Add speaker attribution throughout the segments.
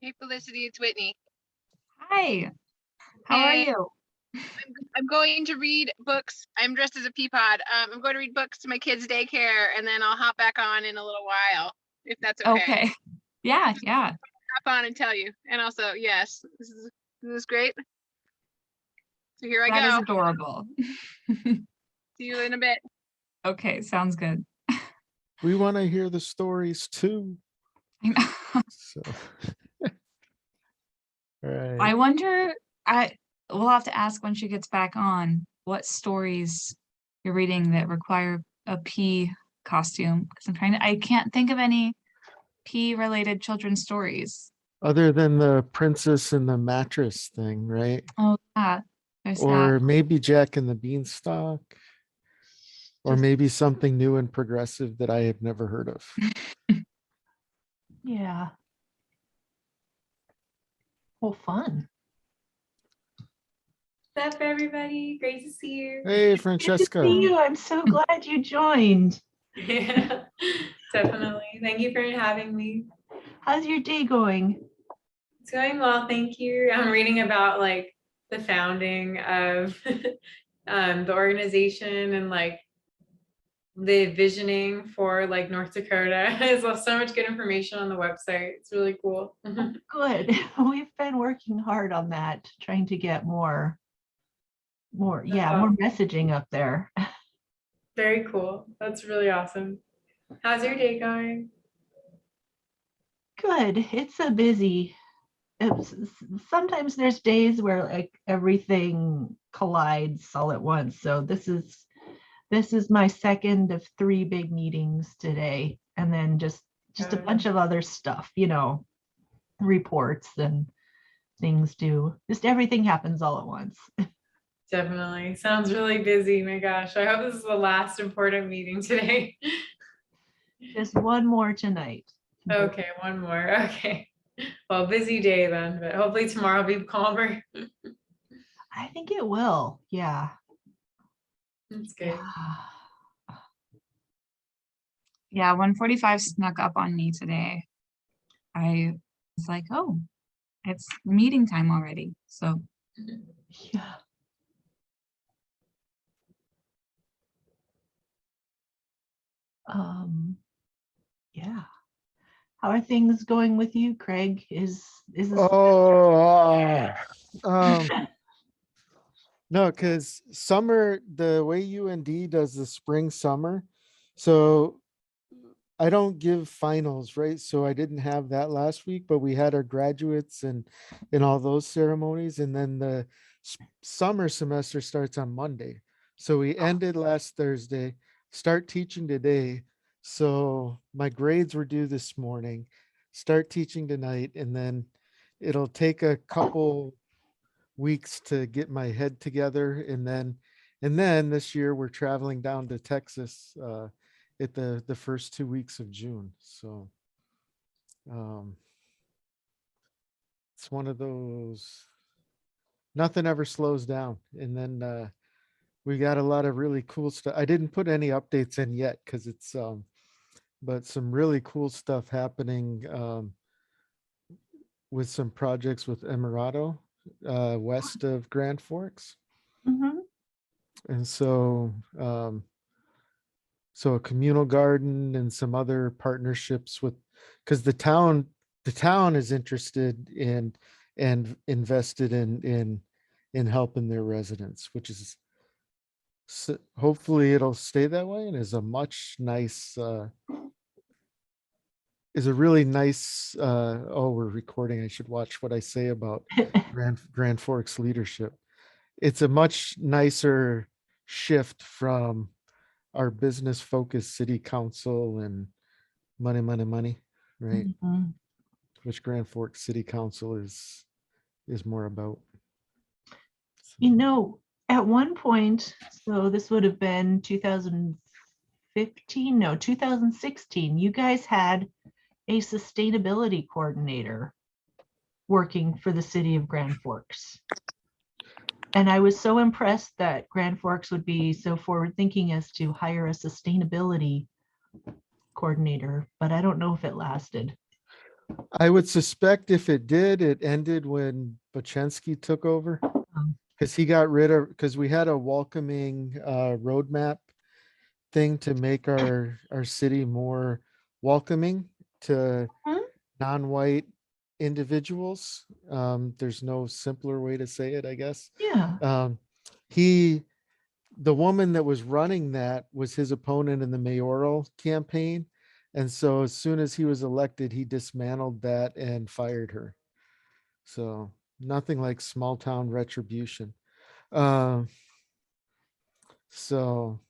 Speaker 1: Hey, Felicity, it's Whitney.
Speaker 2: Hi, how are
Speaker 1: Hey,
Speaker 2: you?
Speaker 1: I'm going to read books. I'm dressed as a pea pod. I'm going to read books to my kids' daycare, and then I'll hop back on in a little while, if that's okay.
Speaker 2: Okay. Yeah,
Speaker 1: Just
Speaker 2: yeah,
Speaker 1: hop on and tell you. And also, yes, this is great. So here I
Speaker 2: that is
Speaker 1: go.
Speaker 2: adorable.
Speaker 1: See you in a bit.
Speaker 2: Okay, sounds good.
Speaker 3: We want to hear the stories too.
Speaker 2: I know.
Speaker 3: So, all right.
Speaker 2: I wonder, we'll have to ask when she gets back on what stories you're reading that require a pea costume. Because I can't think of any pea related children's stories.
Speaker 3: Other than the princess and the mattress thing, right?
Speaker 2: Oh, yeah, there's that.
Speaker 3: Or maybe Jack and the Beanstalk, or
Speaker 4: Just-
Speaker 3: maybe something new and progressive that I have never heard of.
Speaker 4: Yeah. Well, fun.
Speaker 5: What's up, everybody? Great to see you.
Speaker 3: Hey,
Speaker 4: Good to
Speaker 3: Francesca.
Speaker 4: see you. I'm so glad you joined.
Speaker 5: Yeah, definitely. Thank you for having me.
Speaker 4: How's your day going?
Speaker 5: It's going well, thank you. I'm reading about like the founding of the organization and like the visioning for like North Dakota. There's so much good information on the website. It's really cool.
Speaker 4: Good. We've been working hard on that, trying to get more messaging up there.
Speaker 5: Very cool. That's really awesome. How's your day going?
Speaker 4: Good. It's a busy. Sometimes there's days where like everything collides all at once. So this is my second of 3 big meetings today, and then just a bunch of other stuff, reports and things do. Just everything happens all at once.
Speaker 5: Definitely. Sounds really busy. My gosh. I hope this is the last important meeting today.
Speaker 4: Just one more tonight.
Speaker 5: Okay, one more. Okay. Well, busy day then, but hopefully tomorrow will be calmer.
Speaker 4: I think it will. Yeah.
Speaker 5: That's good.
Speaker 2: Yeah, 1:45 snuck up on me today. I was like, oh, it's meeting time already. So
Speaker 4: Yeah. Yeah. How are things going with you, Craig? Is this
Speaker 3: No, because summer, the way UND does the spring summer, so I don't give finals, right? So I didn't have that last week, but we had our graduates and all those ceremonies, and then the summer semester starts on Monday. So we ended last Thursday, start teaching today. So my grades were due this morning, start teaching tonight, and then it'll take a couple weeks to get my head together, and then this year we're traveling down to Texas at the first 2 weeks of June. So it's one of those, nothing ever slows down. And then we got a lot of really cool stuff. I didn't put any updates in yet because it's but some really cool stuff happening with some projects with Emirado west of Grand Forks.
Speaker 4: Mhm.
Speaker 3: And so so a communal garden and some other partnerships with, because the town is interested in and invested in helping their residents, which is hopefully it'll stay that way, and is a much nice is a really nice oh, we're recording, I should watch what I say about Grand Forks leadership. It's a much nicer shift from our business focused city council and money, right?
Speaker 4: Mhm.
Speaker 3: Which Grand Forks City Council is more about.
Speaker 4: At one point, so this would have been 2015, no, 2016, you guys had a sustainability coordinator working for the city of Grand Forks. And I was so impressed that Grand Forks would be so forward thinking as to hire a sustainability coordinator, but I don't know if it lasted.
Speaker 3: I would suspect if it did, it ended when Bachensky took over. Because he got rid of, because we had a welcoming roadmap thing to make our city more welcoming to
Speaker 4: Hmm?
Speaker 3: non-white individuals. There's no simpler way to say it, I guess.
Speaker 4: Yeah.
Speaker 3: The woman that was running that was his opponent in the mayoral campaign. And so as soon as he was elected, he dismantled that and fired her. So nothing like small town retribution. Um, so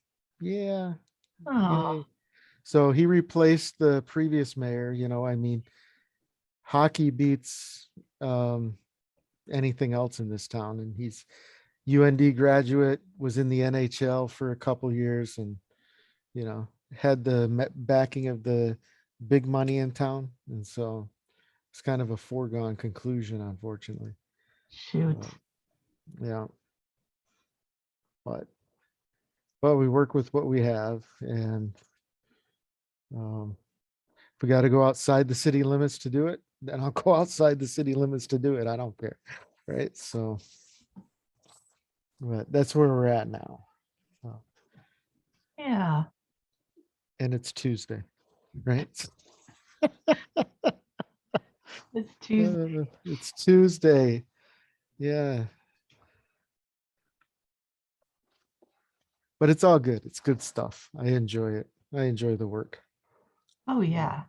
Speaker 3: yeah,
Speaker 4: Oh,
Speaker 3: yay. So he replaced the previous mayor, I mean, hockey beats anything else in this town. And he's UND graduate, was in the NHL for a couple years and, had the backing of the big money in town. And so it's kind of a foregone conclusion, unfortunately.
Speaker 4: shoot.
Speaker 3: Yeah. But we work with what we have, and if we got to go outside the city limits to do it, then I'll go outside the city limits to do it. I don't care. Right. So, but that's where we're at now.
Speaker 4: Yeah.
Speaker 3: And it's Tuesday, right?
Speaker 4: It's Tuesday.
Speaker 3: It's Tuesday. Yeah. But it's all good. It's good stuff. I enjoy it. I enjoy the work.
Speaker 4: Oh, yeah.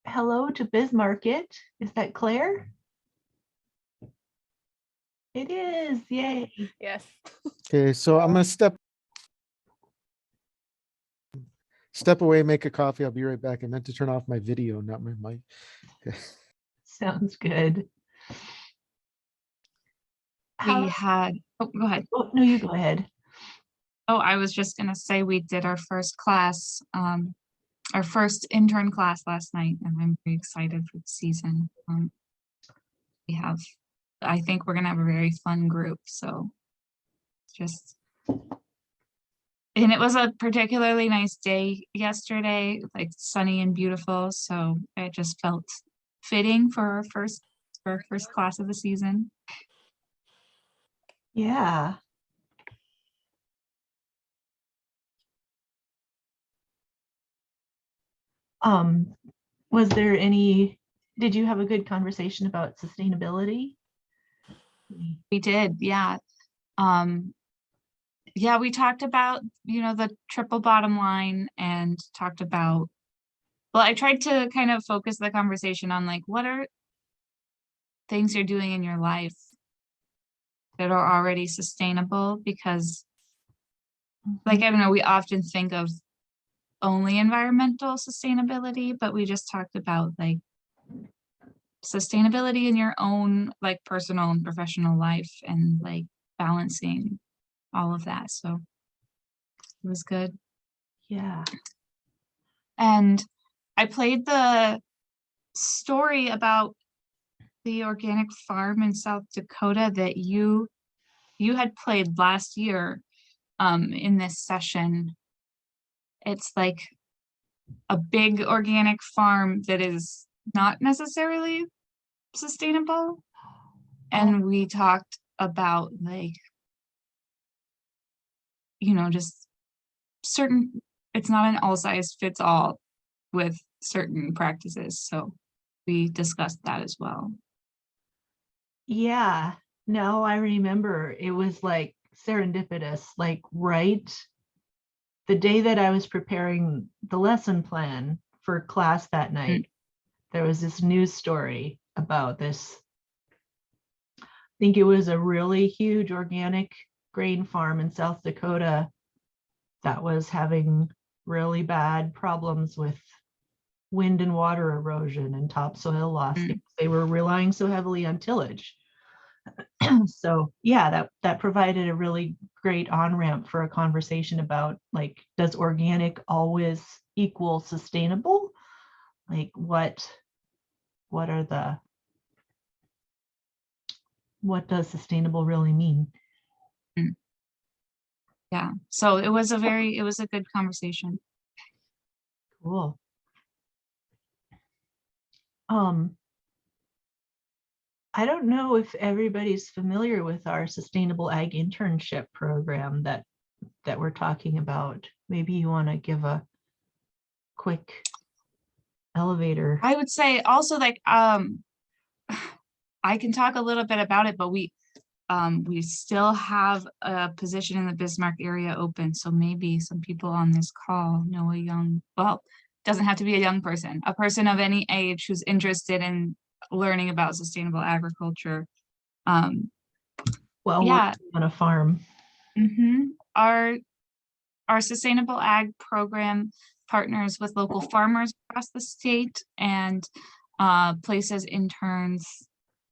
Speaker 4: Hello to Bismarcket. Is that Claire? It is. Yay.
Speaker 6: Yes.
Speaker 3: Okay. So I'm going to step away, make a coffee. I'll be right back. I meant to turn off my video, not my mic. Okay.
Speaker 4: Sounds good.
Speaker 2: We had, oh, go ahead.
Speaker 4: Oh, no, you go ahead.
Speaker 2: Oh, I was just gonna say we did our first class, our first intern class last night, and I'm very excited for the season. We have, I think we're gonna have a very fun group, so just, and it was a particularly nice day yesterday, like sunny and beautiful, so it just felt fitting for our first class of the season.
Speaker 4: Yeah. Was there did you have a good conversation about sustainability?
Speaker 2: We did, yeah. Yeah, we talked about, the triple bottom line and talked about, well, I tried to kind of focus the conversation on like, what are things you're doing in your life that are already sustainable? Because like, I don't know, we often think of only environmental sustainability, but we just talked about like sustainability in your own like personal and professional life and like balancing all of that. So it was good.
Speaker 4: Yeah.
Speaker 2: And I played the story about the organic farm in South Dakota that you had played last year in this session. It's like a big organic farm that is not necessarily sustainable. And we talked about like, just certain, it's not an all size fits all with certain practices. So we discussed that as well.
Speaker 4: Yeah. No, I remember it was like serendipitous, like right the day that I was preparing the lesson plan for class that night, there was this news story about this. I think it was a really huge organic grain farm in South Dakota that was having really bad problems with wind and water erosion and topsoil loss. They were relying so heavily on tillage. So yeah, that provided a really great on-ramp for a conversation about like, does organic always equal sustainable? Like what does sustainable really mean?
Speaker 2: Yeah, so it was a good conversation.
Speaker 4: Cool. I don't know if everybody's familiar with our Sustainable Ag Internship program that we're talking about. Maybe you want to give a quick elevator.
Speaker 2: I would say also like, I can talk a little bit about it, but we still have a position in the Bismarck area open, so maybe some people on this call know a young, well, doesn't have to be a young person, a person of any age who's interested in learning about sustainable agriculture.
Speaker 4: Well,
Speaker 2: Yeah.
Speaker 4: on a farm.
Speaker 2: Our sustainable ag program partners with local farmers across the state and places interns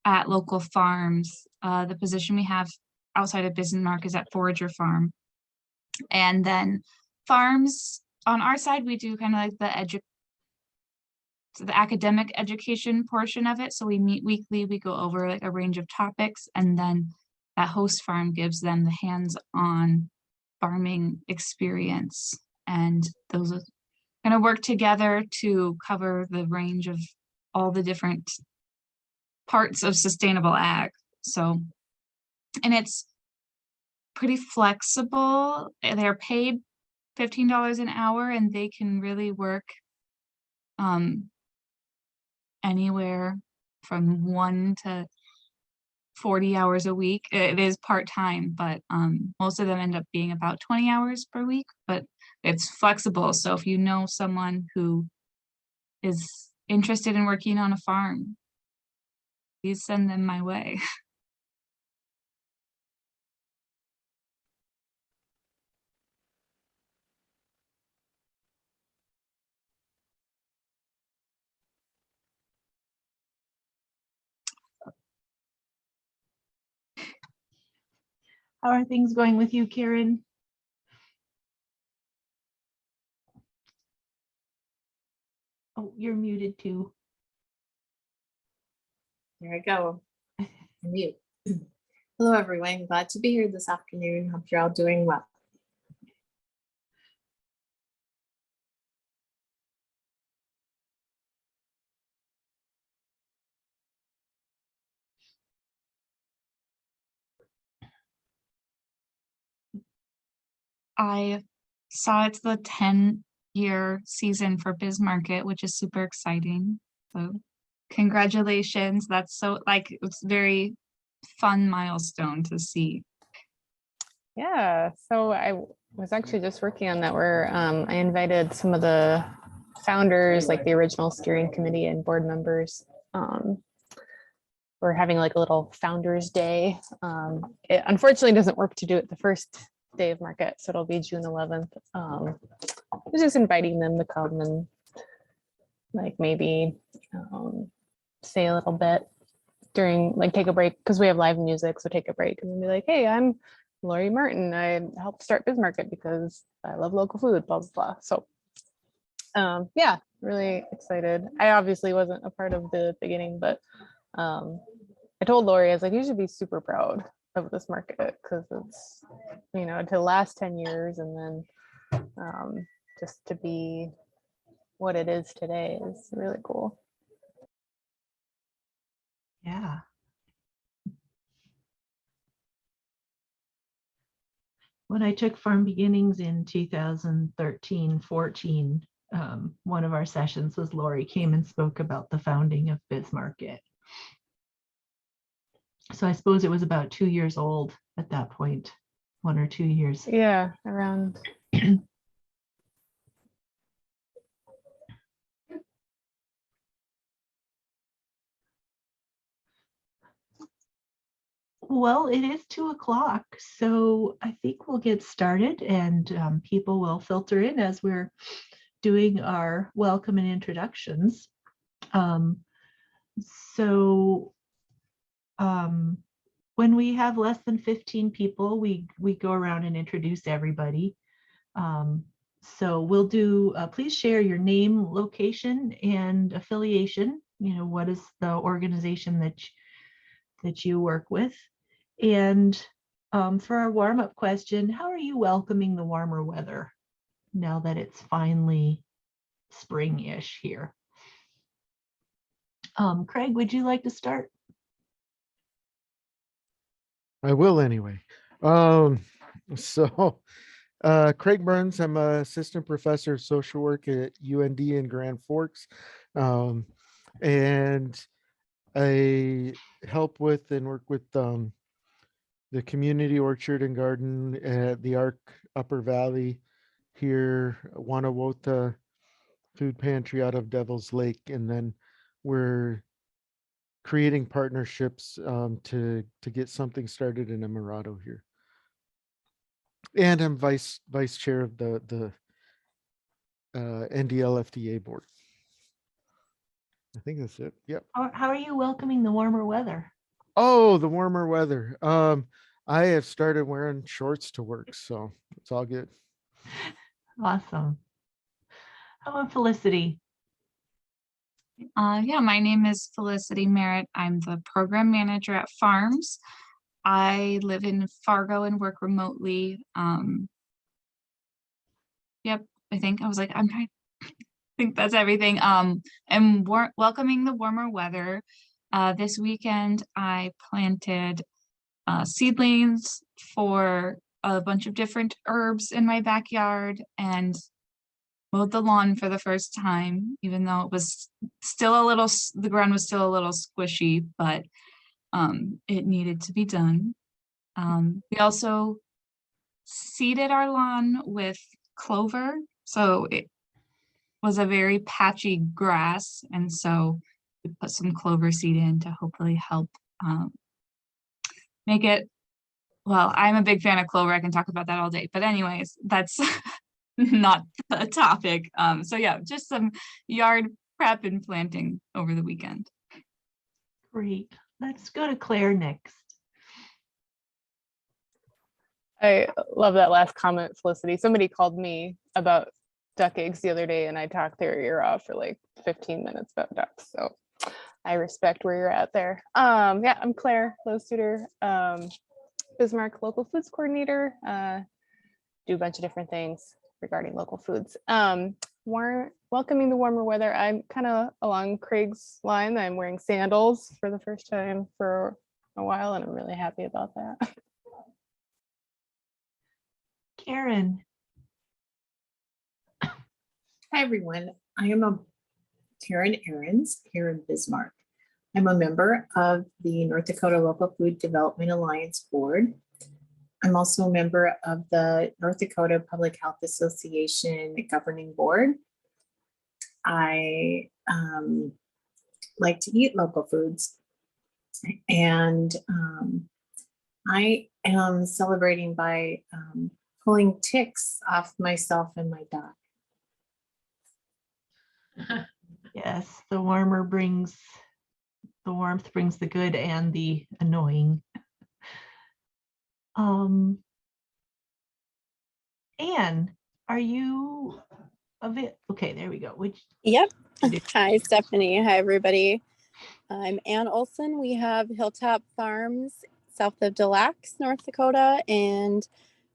Speaker 2: at local farms. The position we have outside of Bismarck is at Forager Farm. And then farms on our side, we do kind of like the academic education portion of it. So we meet weekly, we go over like a range of topics, and then that host farm gives them the hands-on farming experience. And those kind of work together to cover the range of all the different parts of sustainable ag. So, and it's pretty flexible. They're paid $15 an hour, and they can really work anywhere from 1 to 40 hours a week. It is part-time, but most of them end up being about 20 hours per week, but it's flexible. So if you know someone who is interested in working on a farm, please send them my way.
Speaker 4: How are things going with you, Karen? Oh, you're muted too.
Speaker 6: There I go. Mute. Hello, everyone. Glad to be here this afternoon. Hope you're all doing well.
Speaker 2: I saw it's the 10-year season for Bismarcket, which is super exciting. So congratulations. That's so like, it's very fun milestone to see.
Speaker 7: Yeah, so I was actually just working on that where I invited some of the founders, like the original steering committee and board members. We're having like a little founders day. It unfortunately doesn't work to do it the first day of market, so it'll be June 11th. I was just inviting them to come and like maybe say a little bit during, like take a break, because we have live music, so take a break and then be like, hey, I'm Lori Martin. I helped start Bismarcket because I love local food, blah, blah, blah. So yeah, really excited. I obviously wasn't a part of the beginning, but I told Lori, I was like, you should be super proud of this market because it's, you know, to last 10 years and then just to be what it is today is really cool.
Speaker 4: Yeah. When I took Farm Beginnings in 2013-14, one of our sessions was Lori came and spoke about the founding of Bismarcket. So I suppose it was about 2 years old at that point, 1 or 2 years.
Speaker 7: Yeah, around.
Speaker 4: Well, it is 2 o'clock, so I think we'll get started and people will filter in as we're doing our welcome and introductions. When we have less than 15 people, we go around and introduce everybody. So we'll do, please share your name, location, and affiliation. You know, what is the organization that you work with? And For our warm-up question, how are you welcoming the warmer weather now that it's finally spring-ish here? Craig, would you like to start?
Speaker 3: I will anyway. So Craig Burns, I'm a assistant professor of social work at UND in Grand Forks. And I help with and work with the community orchard and garden at the Arc Upper Valley here, Wanawota Food Pantry out of Devil's Lake. And then we're creating partnerships to get something started in Emirado here. And I'm vice chair of the NDL-FDA board. I think that's it. Yep.
Speaker 4: How are you welcoming the warmer weather?
Speaker 3: Oh, the warmer weather. I have started wearing shorts to work, so it's all good.
Speaker 4: Awesome. How about Felicity?
Speaker 2: Yeah, my name is Felicity Merritt. I'm the program manager at Farms. I live in Fargo and work remotely. Yep, I think I was like, I'm trying. I think that's everything. And welcoming the warmer weather. This weekend, I planted seedlings for a bunch of different herbs in my backyard and mowed the lawn for the first time, even though it was still a little, the ground was still a little squishy, but it needed to be done. We also seeded our lawn with clover. So it was a very patchy grass. And so we put some clover seed in to hopefully help make it, well, I'm a big fan of clover. I can talk about that all day. But anyways, that's not the topic. So yeah, just some yard prep and planting over the weekend.
Speaker 4: Great. Let's go to Claire next.
Speaker 7: I love that last comment, Felicity. Somebody called me about duck eggs the other day and I talked their ear off for like 15 minutes about ducks. So I respect where you're at there. Yeah, I'm Claire Lowsuiter, Bismarck Local Foods Coordinator. Do a bunch of different things regarding local foods. Welcoming the warmer weather. I'm kind of along Craig's line. I'm wearing sandals for the first time for a while and I'm really happy about that.
Speaker 4: Karen.
Speaker 6: Hi, everyone. I am Karen Ahrens here in Bismarck. I'm a member of the North Dakota Local Food Development Alliance Board. I'm also a member of the North Dakota Public Health Association Governing Board. I like to eat local foods, and I am celebrating by pulling ticks off myself and my dog.
Speaker 4: Yes, the warmth brings the good and the annoying. Anne, are you of it? Okay, there we go.
Speaker 8: Yep. Hi, Stephanie. Hi, everybody. I'm Ann Olson. We have Hilltop Farms south of Des Lacs, North Dakota, and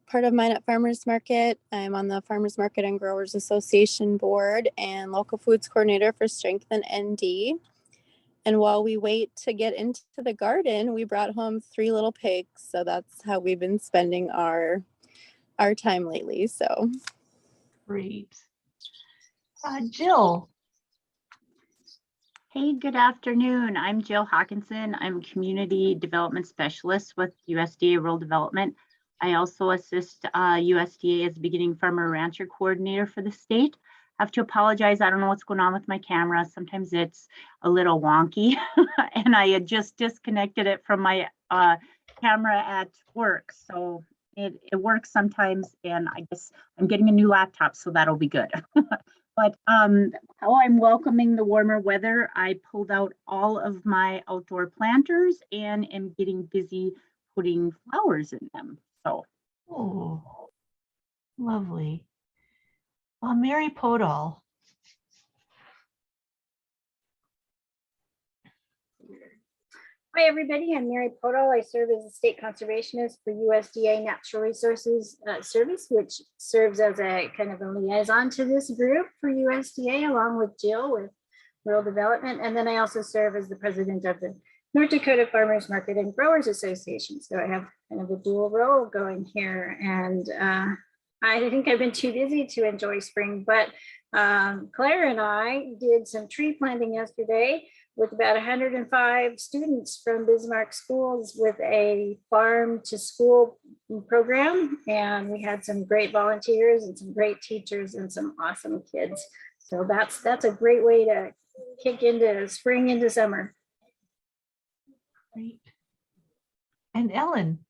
Speaker 8: part of Minot Farmers Market. I'm on the Farmers Market and Growers Association board and local foods coordinator for Strengthen ND. And while we wait to get into the garden, we brought home 3 little pigs. So that's how we've been spending our time lately. So
Speaker 4: Great. Jill.
Speaker 9: Hey, good afternoon. I'm Jill Hawkinson. I'm Community Development Specialist with USDA Rural Development. I also assist USDA as the Beginning Farmer Rancher Coordinator for the state. I have to apologize. I don't know what's going on with my camera. Sometimes it's a little wonky and I had just disconnected it from my camera at work. So it works sometimes and I'm getting a new laptop, so that'll be good. But how I'm welcoming the warmer weather, I pulled out all of my outdoor planters and am getting busy putting flowers in them. So,
Speaker 4: Oh, lovely. Mary Podol.
Speaker 10: Hi, everybody. I'm Mary Podol. I serve as a state conservationist for USDA Natural Resources Service, which serves as a kind of a liaison to this group for USDA, along with Jill with Rural Development. And then I also serve as the president of the North Dakota Farmers Market and Growers Association. So I have kind of a dual role going here. And I think I've been too busy to enjoy spring, but Claire and I did some tree planting yesterday with about 105 students from Bismarck schools with a farm to school program. And we had some great volunteers and some great teachers and some awesome kids. So that's a great way to kick into spring into summer.
Speaker 4: Great. And Ellen.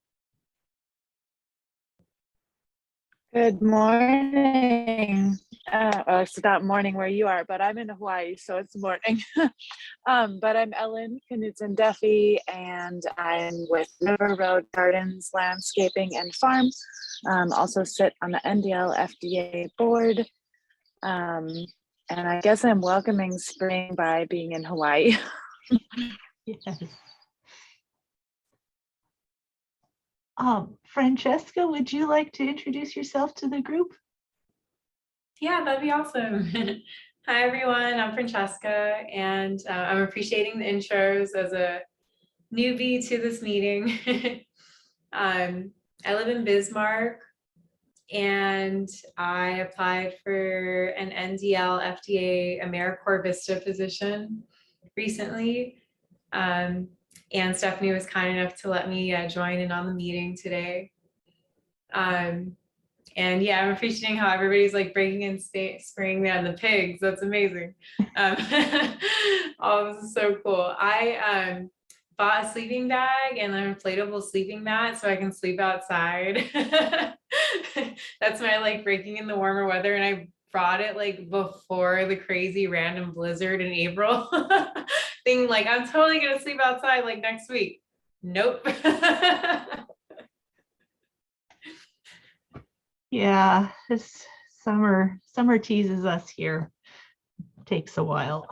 Speaker 11: Good morning. It's not morning where you are, but I'm in Hawaii, so it's morning. But I'm Ellen Knudsen Duffy, and I'm with River Road Gardens Landscaping and Farm. Also sit on the NDL FDA board. And I guess I'm welcoming spring by being in Hawaii.
Speaker 4: Yes. Francesca, would you like to introduce yourself to the group?
Speaker 5: Yeah, that'd be awesome. Hi, everyone. I'm Francesca, and I'm appreciating the intros as a newbie to this meeting. I live in Bismarck, and I applied for an NDL FDA AmeriCorps Vista position recently. And Stephanie was kind enough to let me join in on the meeting today. And yeah, I'm appreciating how everybody's like breaking in spring and the pigs. That's amazing. Oh, this is so cool. I bought a sleeping bag and an inflatable sleeping mat so I can sleep outside. That's my like breaking in the warmer weather. And I brought it like before the crazy random blizzard in April. Thing like I'm totally gonna sleep outside like next week. Nope.
Speaker 4: Yeah, this summer teases us here. Takes a while.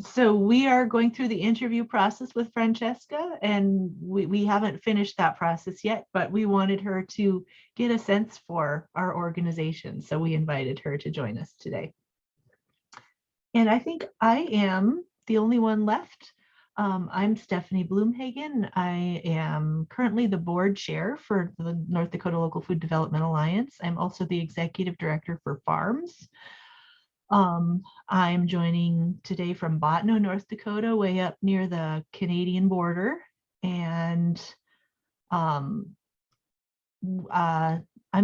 Speaker 4: So we are going through the interview process with Francesca, and we haven't finished that process yet, but we wanted her to get a sense for our organization. So we invited her to join us today. And I think I am the only one left. I'm Stephanie Bloomhagen. I am currently the board chair for the North Dakota Local Food Development Alliance. I'm also the executive director for Farms. I'm joining today from Bottineau, North Dakota, way up near the Canadian border. And I'm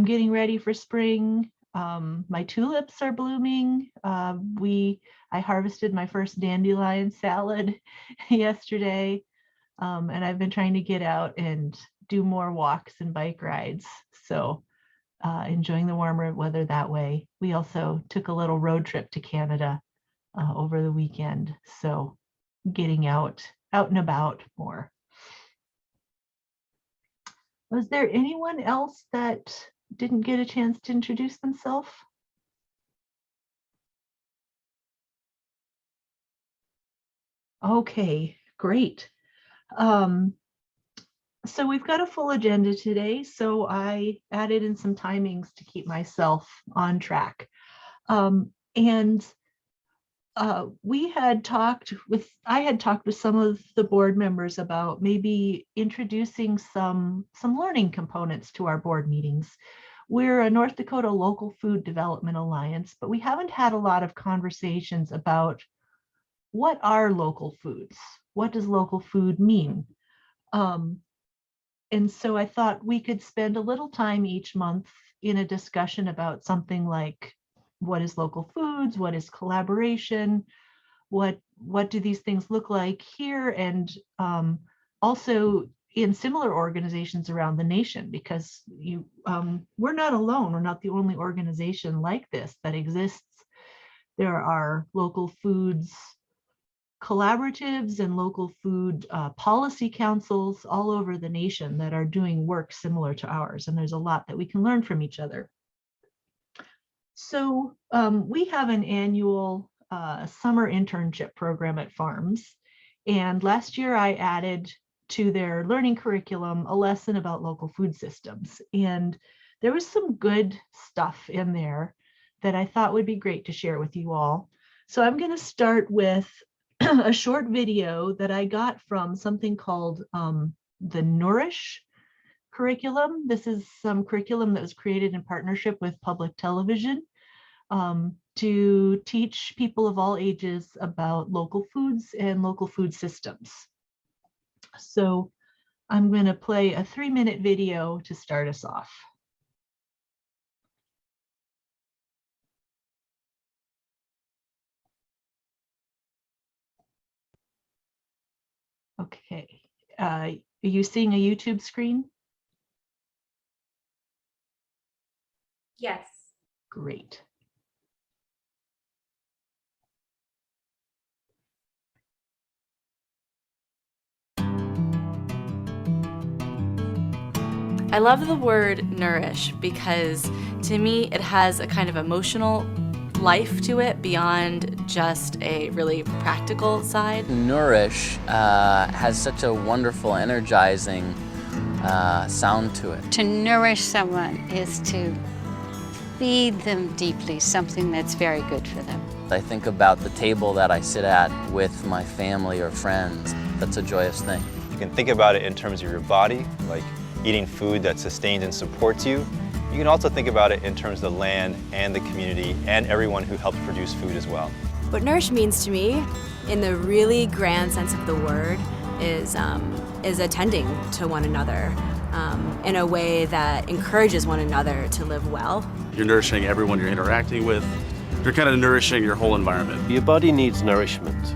Speaker 4: getting ready for spring. My tulips are blooming. I harvested my first dandelion salad yesterday. And I've been trying to get out and do more walks and bike rides. So enjoying the warmer weather that way. We also took a little road trip to Canada over the weekend. So getting out and about more. Was there anyone else that didn't get a chance to introduce themselves? Okay, great. So we've got a full agenda today, so I added in some timings to keep myself on track. I had talked with some of the board members about maybe introducing some learning components to our board meetings. We're a North Dakota Local Food Development Alliance, but we haven't had a lot of conversations about what are local foods? What does local food mean? And so I thought we could spend a little time each month in a discussion about something like what is local foods, what is collaboration, what do these things look like here, and also in similar organizations around the nation, because we're not alone. We're not the only organization like this that exists. There are local foods collaboratives and local food policy councils all over the nation that are doing work similar to ours. And there's a lot that we can learn from each other. So we have an annual summer internship program at farms. And last year I added to their learning curriculum a lesson about local food systems. And there was some good stuff in there that I thought would be great to share with you all. So I'm going to start with a short video that I got from something called the Nourish curriculum. This is some curriculum that was created in partnership with public television to teach people of all ages about local foods and local food systems. So I'm going to play a 3-minute video to start us off. Okay, are you seeing a YouTube screen?
Speaker 5: Yes.
Speaker 4: Great.
Speaker 12: I love the word nourish because to me it has a kind of emotional life to it beyond just a really practical side.
Speaker 13: Nourish has such a wonderful, energizing sound to it.
Speaker 14: To nourish someone is to feed them deeply, something that's very good for them.
Speaker 13: I think about the table that I sit at with my family or friends. That's a joyous thing.
Speaker 15: You can think about it in terms of your body, like eating food that sustains and supports you. You can also think about it in terms of the land and the community and everyone who helps produce food as well.
Speaker 16: What nourish means to me, in the really grand sense of the word, is attending to one another in a way that encourages one another to live well.
Speaker 17: You're nourishing everyone you're interacting with. You're kind of nourishing your whole environment.
Speaker 18: Your body needs nourishment.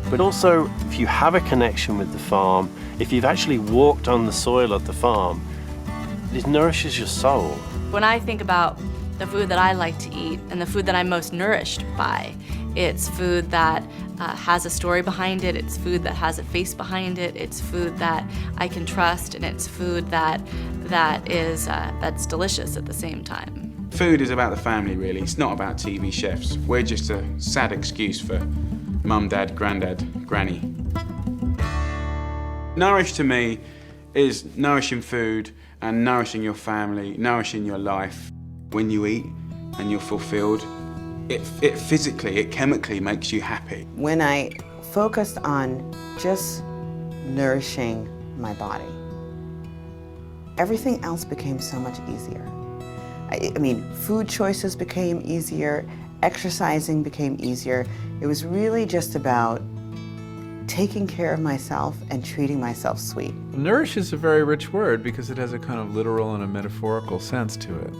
Speaker 18: But also, if you have a connection with the farm, if you've actually walked on the soil of the farm, it nourishes your soul.
Speaker 12: When I think about the food that I like to eat and the food that I'm most nourished by, it's food that has a story behind it, it's food that has a face behind it, it's food that I can trust, and it's food that's delicious at the same time.
Speaker 19: Food is about the family, really. It's not about TV chefs. We're just a sad excuse for mum, dad, granddad, granny. Nourish to me is nourishing food and nourishing your family, nourishing your life. When you eat and you're fulfilled, it physically, it chemically makes you happy.
Speaker 20: When I focused on just nourishing my body, everything else became so much easier. I mean, food choices became easier, exercising became easier. It was really just about taking care of myself and treating myself sweet.
Speaker 21: Nourish is a very rich word because it has a kind of literal and a metaphorical sense to it.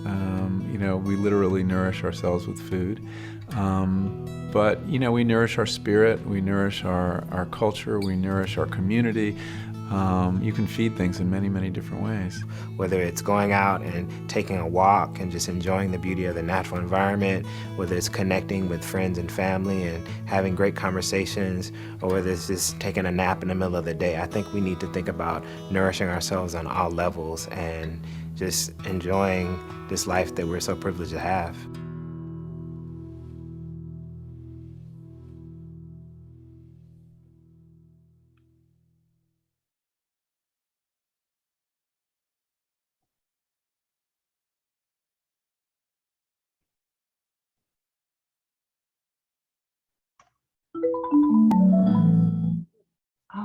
Speaker 21: You know, we literally nourish ourselves with food. But, you know, we nourish our spirit, we nourish our culture, we nourish our community. You can feed things in many, many different ways.
Speaker 22: Whether it's going out and taking a walk and just enjoying the beauty of the natural environment, whether it's connecting with friends and family and having great conversations, or whether it's just taking a nap in the middle of the day, I think we need to think about nourishing ourselves on all levels and just enjoying this life that we're so privileged to have.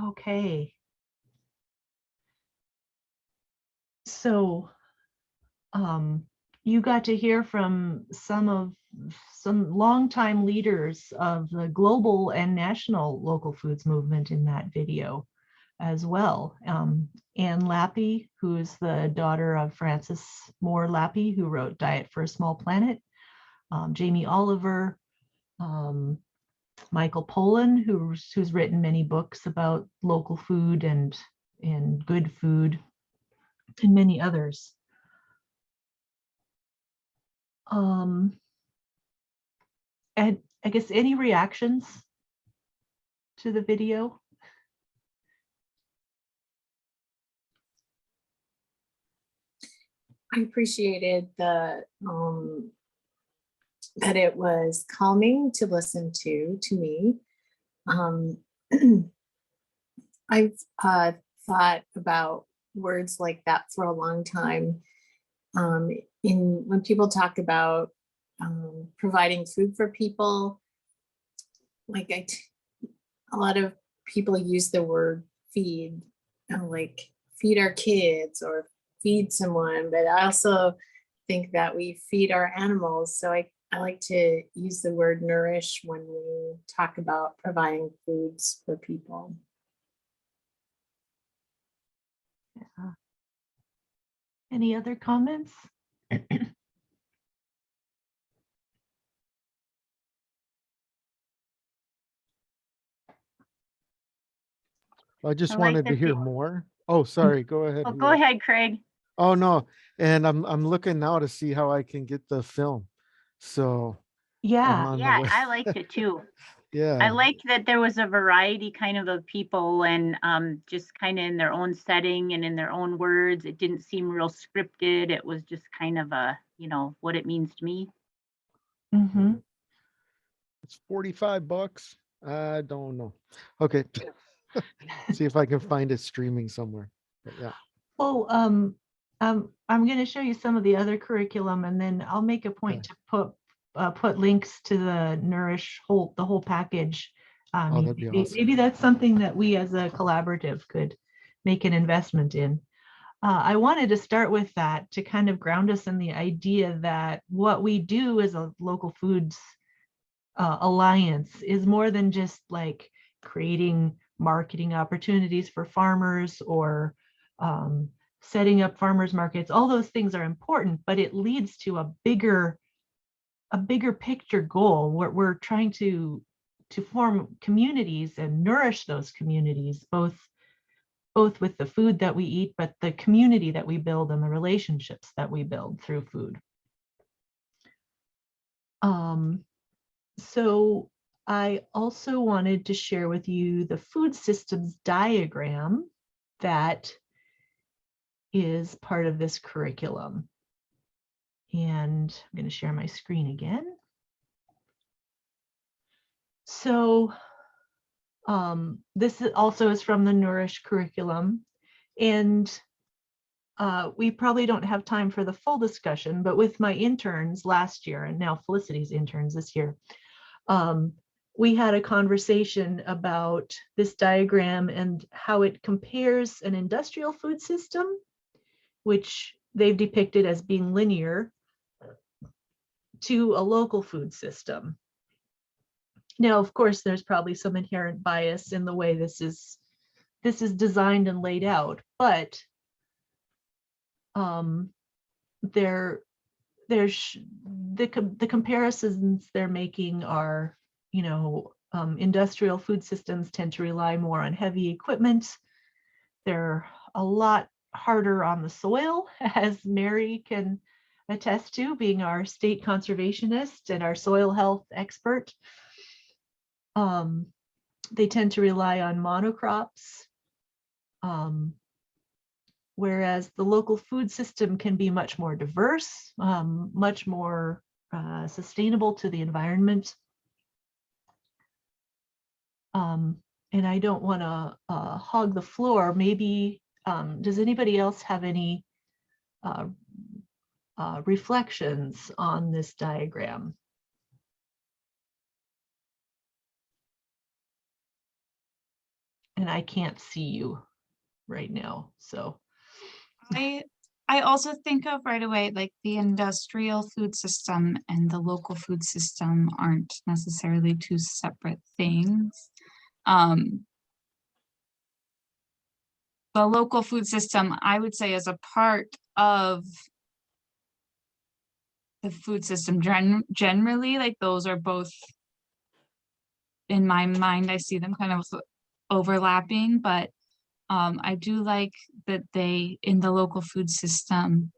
Speaker 4: Okay. So you got to hear from some longtime leaders of the global and national local foods movement in that video as well. Anne Lappy, who is the daughter of Francis Moore Lappy, who wrote Diet for a Small Planet, Jamie Oliver, Michael Pollan, who's written many books about local food and good food, and many others. And I guess any reactions to the video?
Speaker 6: I appreciated the that it was calming to listen to me. I've thought about words like that for a long time. When people talk about providing food for people, like a lot of people use the word feed, like feed our kids or feed someone, but I also think that we feed our animals. So I like to use the word nourish when we talk about providing foods for people.
Speaker 4: Yeah. Any other comments?
Speaker 1: I just
Speaker 9: I like
Speaker 1: wanted to
Speaker 9: that
Speaker 1: hear
Speaker 9: the-
Speaker 1: more. Oh, sorry. Go ahead.
Speaker 9: Oh, go ahead, Craig.
Speaker 1: Oh no, and I'm looking now to see how I can get the film. So I'm
Speaker 4: Yeah.
Speaker 1: on the
Speaker 9: Yeah,
Speaker 1: way.
Speaker 9: I liked it too. I
Speaker 1: Yeah.
Speaker 9: liked that there was a variety kind of people and just kind of in their own setting and in their own words. It didn't seem real scripted. It was just kind of a, what it means to me.
Speaker 4: Mm-hmm.
Speaker 1: It's $45. I don't know. Okay. See if I can find it streaming somewhere. But yeah.
Speaker 4: Oh, I'm going to show you some of the other curriculum, and then I'll make a point to put links to the Nourish the whole package.
Speaker 1: Oh, that'd be awesome.
Speaker 4: Maybe that's something that we as a collaborative could make an investment in. I wanted to start with that to kind of ground us in the idea that what we do as a local foods alliance is more than just like creating marketing opportunities for farmers or setting up farmers markets. All those things are important, but it leads to a bigger picture goal where we're trying to form communities and nourish those communities, both with the food that we eat, but the community that we build and the relationships that we build through food. So I also wanted to share with you the food systems diagram that is part of this curriculum. And I'm going to share my screen again. So this also is from the Nourish curriculum. And we probably don't have time for the full discussion, but with my interns last year and now Felicity's interns this year, we had a conversation about this diagram and how it compares an industrial food system, which they've depicted as being linear, to a local food system. Now, of course, there's probably some inherent bias in the way this is designed and laid out, but there's the comparisons they're making are, industrial food systems tend to rely more on heavy equipment. They're a lot harder on the soil, as Mary can attest to, being our state conservationist and our soil health expert. They tend to rely on monocrops, whereas the local food system can be much more diverse, much more sustainable to the environment. And I don't want to hog the floor. Maybe, does anybody else have any reflections on this diagram? And I can't see you right now, so.
Speaker 2: I also think of right away, like the industrial food system and the local food system aren't necessarily two separate things. The local food system, I would say, is a part of the food system generally, like those are both, in my mind, I see them kind of overlapping, but I do like that they, in the local food system,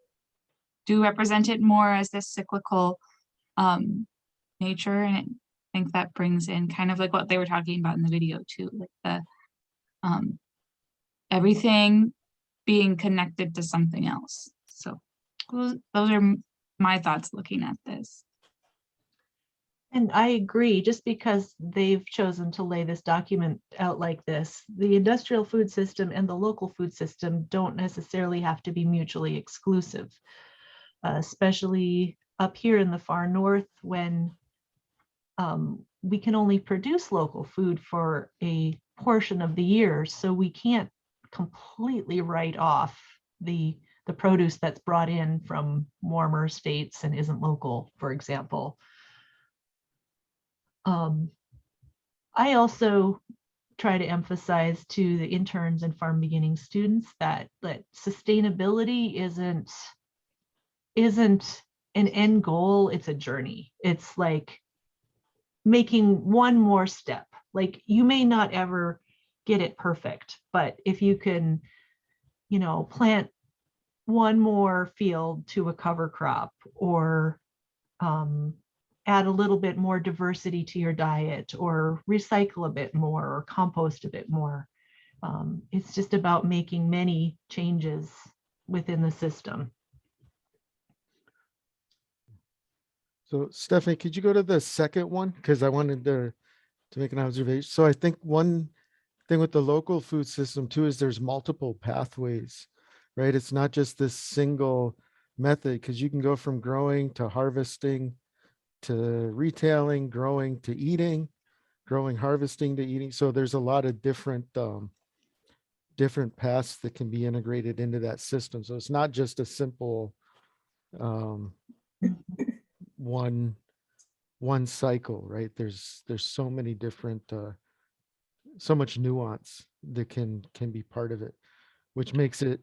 Speaker 2: do represent it more as this cyclical nature. And I think that brings in kind of like what they were talking about in the video too, like the everything being connected to something else. So those are my thoughts looking at this.
Speaker 4: And I agree, just because they've chosen to lay this document out like this, the industrial food system and the local food system don't necessarily have to be mutually exclusive, especially up here in the far north when we can only produce local food for a portion of the year. So we can't completely write off the produce that's brought in from warmer states and isn't local, for example. I also try to emphasize to the interns and farm beginning students that sustainability isn't an end goal, it's a journey. It's like making one more step. Like you may not ever get it perfect, but if you can, plant one more field to a cover crop, or add a little bit more diversity to your diet, or recycle a bit more, or compost a bit more. It's just about making many changes within the system.
Speaker 1: So Stephanie, could you go to the second one? Because I wanted to make an observation. So I think one thing with the local food system too is there's multiple pathways, right? It's not just this single method, because you can go from growing to harvesting to retailing, growing to eating, growing, harvesting to eating. So there's a lot of different paths that can be integrated into that system. So it's not just a simple one cycle, right? There's so many different so much nuance that can be part of it, which makes it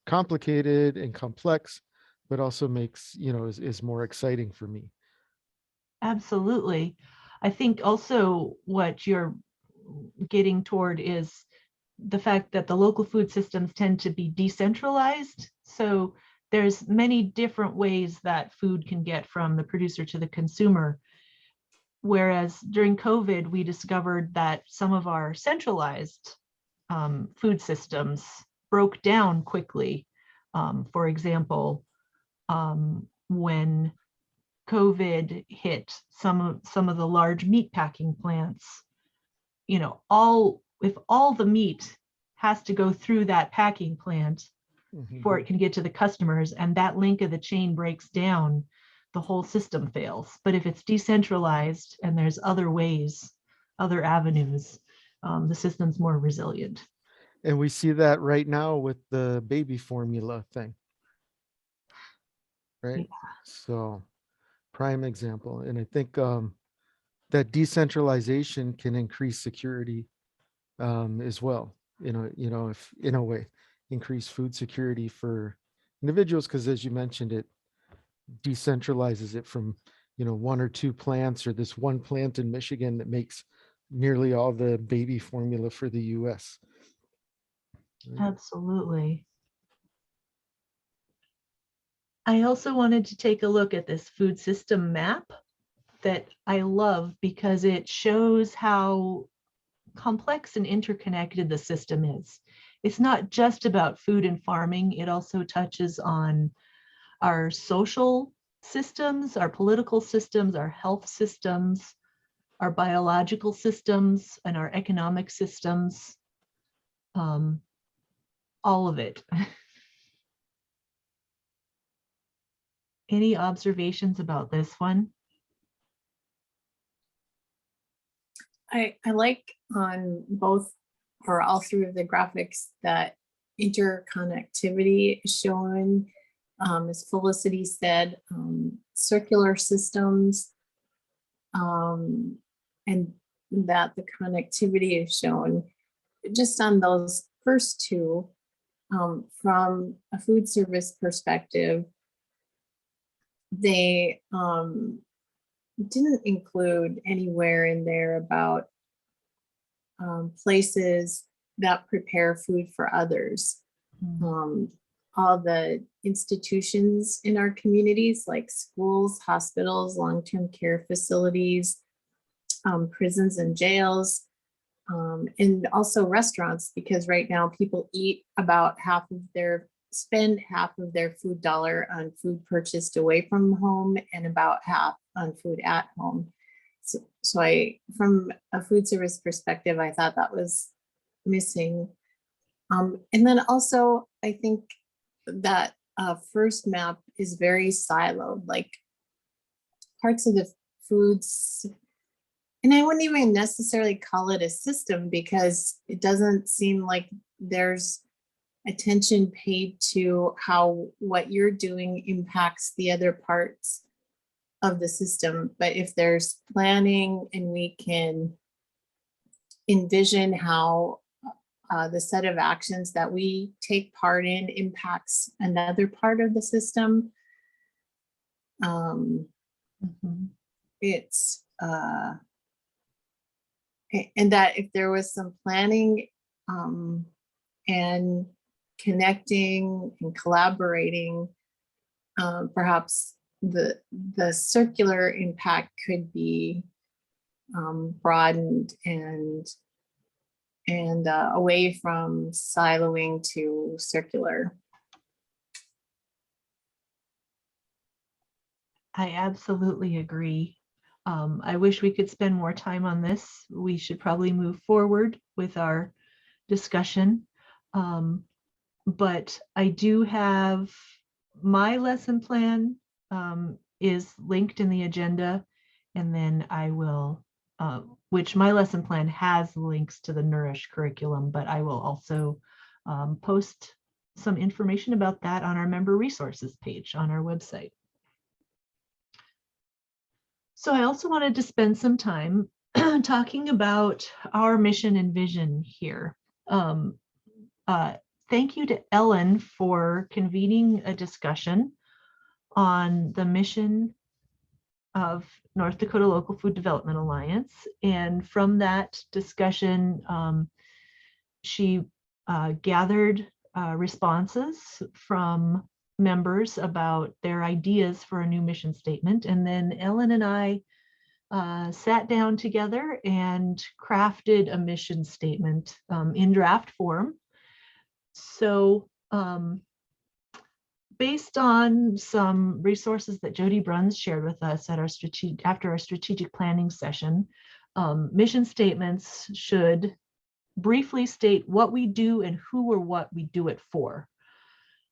Speaker 1: complicated and complex, but also makes, is more exciting for me.
Speaker 4: Absolutely. I think also what you're getting toward is the fact that the local food systems tend to be decentralized. So there's many different ways that food can get from the producer to the consumer. Whereas during COVID, we discovered that some of our centralized food systems broke down quickly. For example, when COVID hit some of the large meat packing plants, if all the meat has to go through that packing plant before it can get to the customers, and that link of the chain breaks down, the whole system fails. But if it's decentralized and there's other ways, other avenues, the system's more resilient.
Speaker 1: And we see that right now with the baby formula thing, right? Yeah. So prime example. And I think that decentralization can increase security as well, if in a way increase food security for individuals, because as you mentioned, it decentralizes it from one or two plants, or this one plant in Michigan that makes nearly all the baby formula for the US.
Speaker 4: Absolutely. I also wanted to take a look at this food system map that I love, because it shows how complex and interconnected the system is. It's not just about food and farming. It also touches on our social systems, our political systems, our health systems, our biological systems, and our economic systems. All of it. Any observations about this one?
Speaker 6: I like on both or all three of the graphics that interconnectivity is shown, as Felicity said, circular systems, and that the connectivity is shown. Just on those first two, from a food service perspective, they didn't include anywhere in there about places that prepare food for others. All the institutions in our communities, like schools, hospitals, long-term care facilities, prisons and jails, and also restaurants, because right now people spend half of their food dollar on food purchased away from home and about half on food at home. So from a food service perspective, I thought that was missing. And then also, I think that first map is very siloed, like parts of the foods, and I wouldn't even necessarily call it a system because it doesn't seem like there's attention paid to how what you're doing impacts the other parts of the system. But if there's planning and we can envision how the set of actions that we take part in impacts another part of the system, it's and that if there was some planning and connecting and collaborating, perhaps the circular impact could be broadened and away from siloing to circular.
Speaker 4: I absolutely agree. I wish we could spend more time on this. We should probably move forward with our discussion. But I do have my lesson plan is linked in the agenda, and then I will, which my lesson plan has links to the Nourish curriculum, but I will also post some information about that on our member resources page on our website. So I also wanted to spend some time talking about our mission and vision here. Thank you to Ellen for convening a discussion on the mission of North Dakota Local Food Development Alliance. And from that discussion, she gathered responses from members about their ideas for a new mission statement. And then Ellen and I sat down together and crafted a mission statement in draft form. So based on some resources that Jody Bruns shared with us at our after our strategic planning session, mission statements should briefly state what we do and who or what we do it for.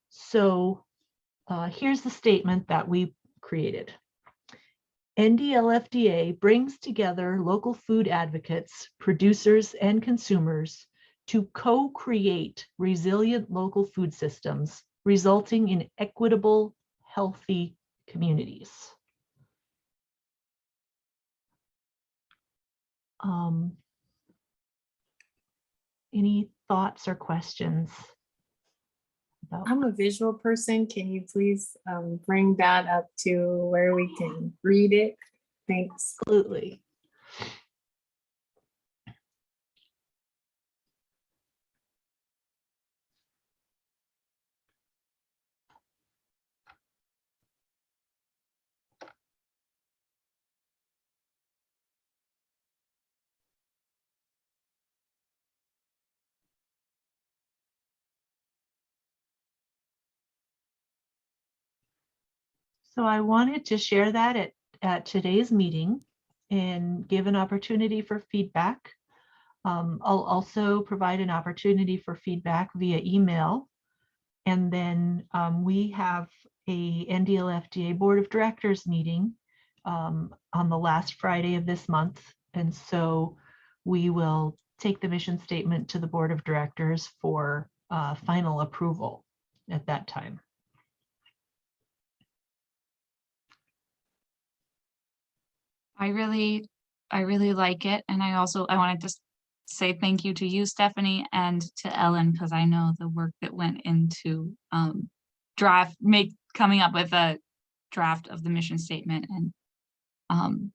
Speaker 4: So here's the statement that we created. NDLFDA brings together local food advocates, producers, and consumers to co-create resilient local food systems, resulting in equitable, healthy communities. Any thoughts or questions?
Speaker 6: I'm a visual person. Can you please bring that up to where we can read it? Thanks.
Speaker 4: Absolutely. So I wanted to share that at today's meeting and give an opportunity for feedback. I'll also provide an opportunity for feedback via email. And then we have a NDLFDA Board of Directors meeting on the last Friday of this month. And so we will take the mission statement to the Board of Directors for final approval at that time.
Speaker 2: I really like it. And I wanted to say thank you to you, Stephanie, and to Ellen, because I know the work that went into coming up with a draft of the mission statement. And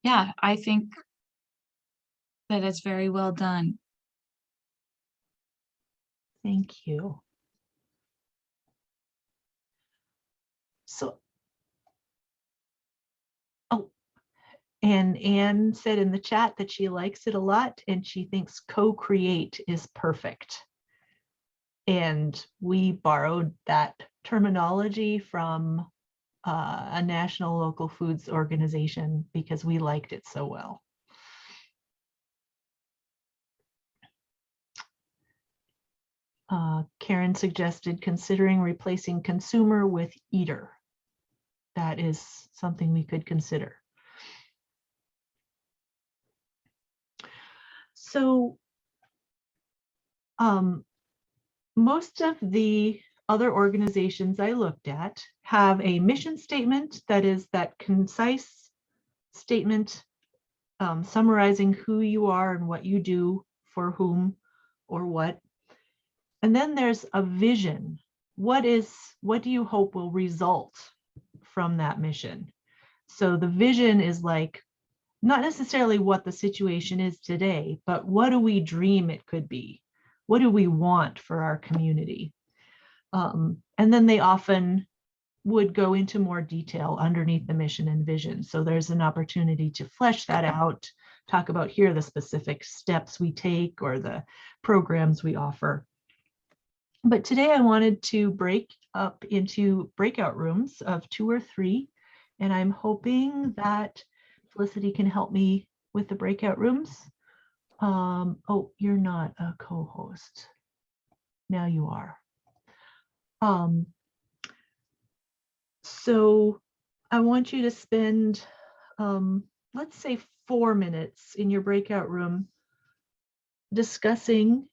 Speaker 2: yeah, I think that it's very well done.
Speaker 4: Thank you. So, and Anne said in the chat that she likes it a lot and she thinks co-create is perfect. And we borrowed that terminology from a national local foods organization because we liked it so well. Karen suggested considering replacing consumer with eater. That is something we could consider. So most of the other organizations I looked at have a mission statement that is that concise statement summarizing who you are and what you do for whom or what. And then there's a vision. What do you hope will result from that mission? So the vision is like not necessarily what the situation is today, but what do we dream it could be? What do we want for our community? And then they often would go into more detail underneath the mission and vision. So there's an opportunity to flesh that out, talk about here are the specific steps we take or the programs we offer. But today I wanted to break up into breakout rooms of 2 or 3, and I'm hoping that Felicity can help me with the breakout rooms. Oh, you're not a co-host. Now you are. So I want you to spend, let's say 4 minutes in your breakout room discussing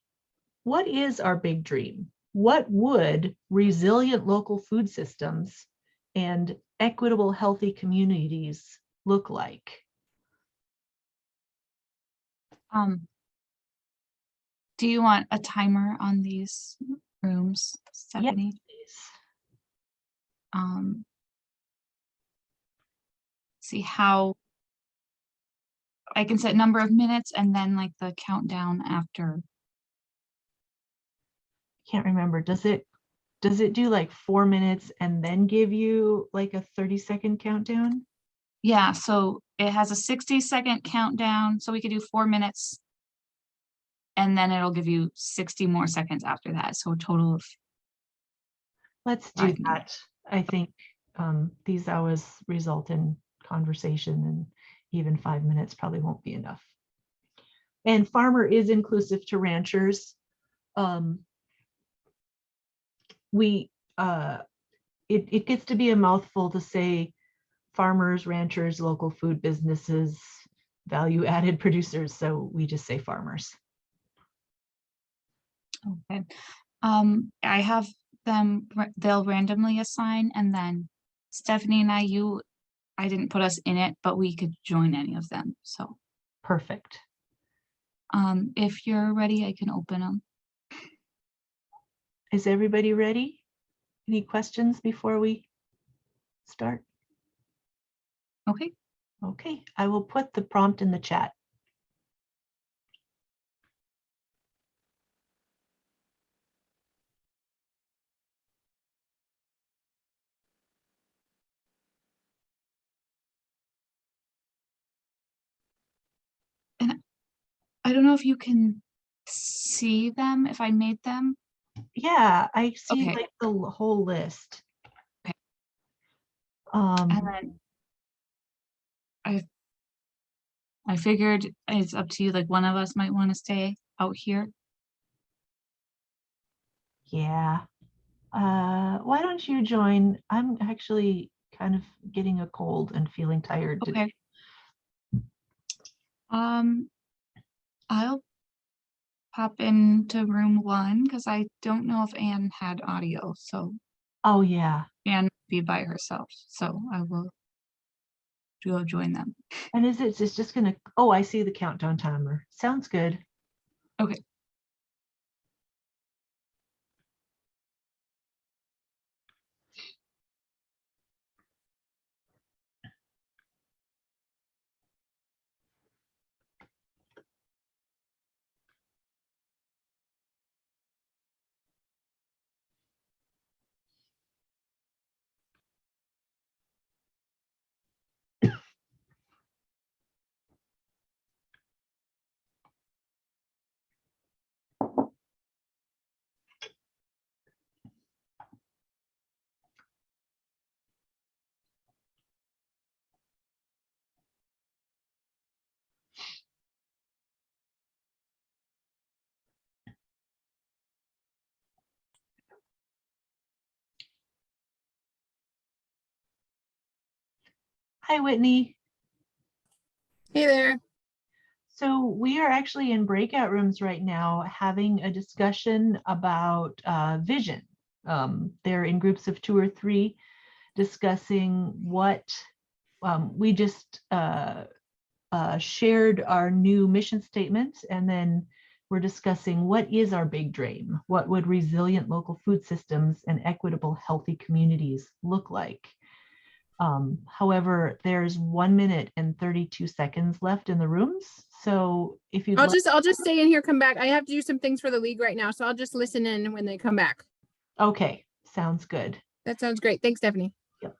Speaker 4: what is our big dream? What would resilient local food systems and equitable, healthy communities look like?
Speaker 2: Do you want a timer on these rooms, Stephanie?
Speaker 4: Yes,
Speaker 2: See how I can set number of minutes and then like the countdown after.
Speaker 4: can't remember. Does it do like 4 minutes and then give you like a 30-second countdown?
Speaker 2: Yeah, so it has a 60-second countdown, so we could do 4 minutes. And then it'll give you 60 more seconds after that. So a total of.
Speaker 4: Let's do that. I think these hours result in conversation, and even 5 minutes probably won't be enough. And farmer is inclusive to ranchers. It gets to be a mouthful to say farmers, ranchers, local food businesses, value added producers. So we just say farmers.
Speaker 2: Okay. I have them, they'll randomly assign, and then Stephanie and I didn't put us in it, but we could join any of them. So
Speaker 4: perfect.
Speaker 2: If you're ready, I can open them.
Speaker 4: Is everybody ready? Any questions before we start?
Speaker 2: Okay.
Speaker 4: Okay, I will put the prompt in the chat.
Speaker 2: And I don't know if you can see them, if I made them.
Speaker 4: Yeah, I see
Speaker 2: Okay.
Speaker 4: like the whole list.
Speaker 2: Okay.
Speaker 4: And
Speaker 2: then I figured it's up to you, like one of us might want to stay out here.
Speaker 4: Yeah. Why don't you join? I'm actually kind of getting a cold and feeling tired today.
Speaker 2: Okay. I'll pop into room 1 because I don't know if Anne had audio, so.
Speaker 4: Oh yeah.
Speaker 2: Anne will be by herself, so I will go join them.
Speaker 4: And it's just gonna, oh, I see the countdown timer. Sounds good.
Speaker 2: Okay.
Speaker 4: Hi, Whitney.
Speaker 3: Hey there.
Speaker 4: So we are actually in breakout rooms right now having a discussion about vision. They're in groups of 2 or 3 discussing what we just shared our new mission statement, and then we're discussing what is our big dream? What would resilient local food systems and equitable, healthy communities look like? However, there's 1 minute and 32 seconds left in the rooms. So if you'd
Speaker 3: I'll just stay in here, come back. I have to do some things for the league right now, so I'll just listen in when they come back.
Speaker 4: Okay, sounds good.
Speaker 3: That sounds great. Thanks, Stephanie.
Speaker 4: Yep.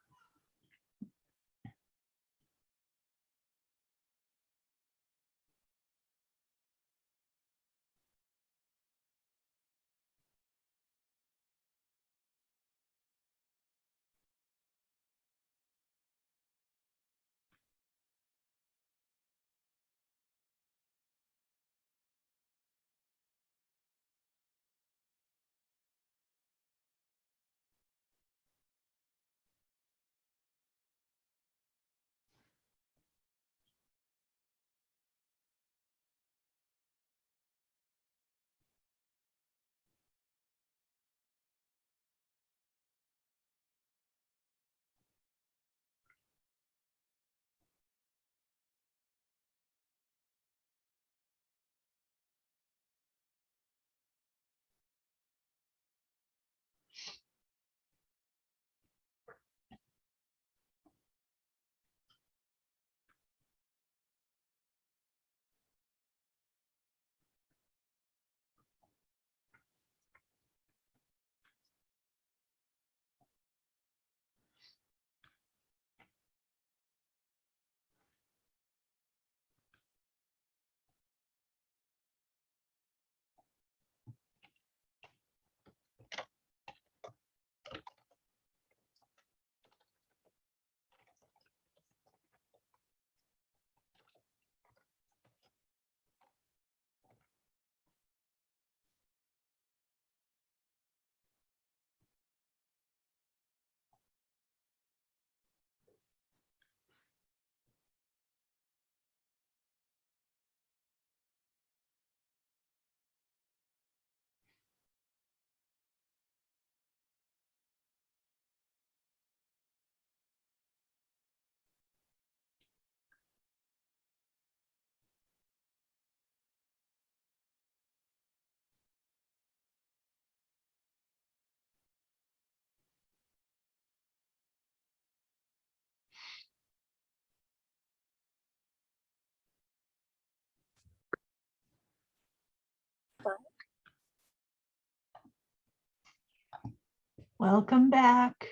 Speaker 4: Welcome back.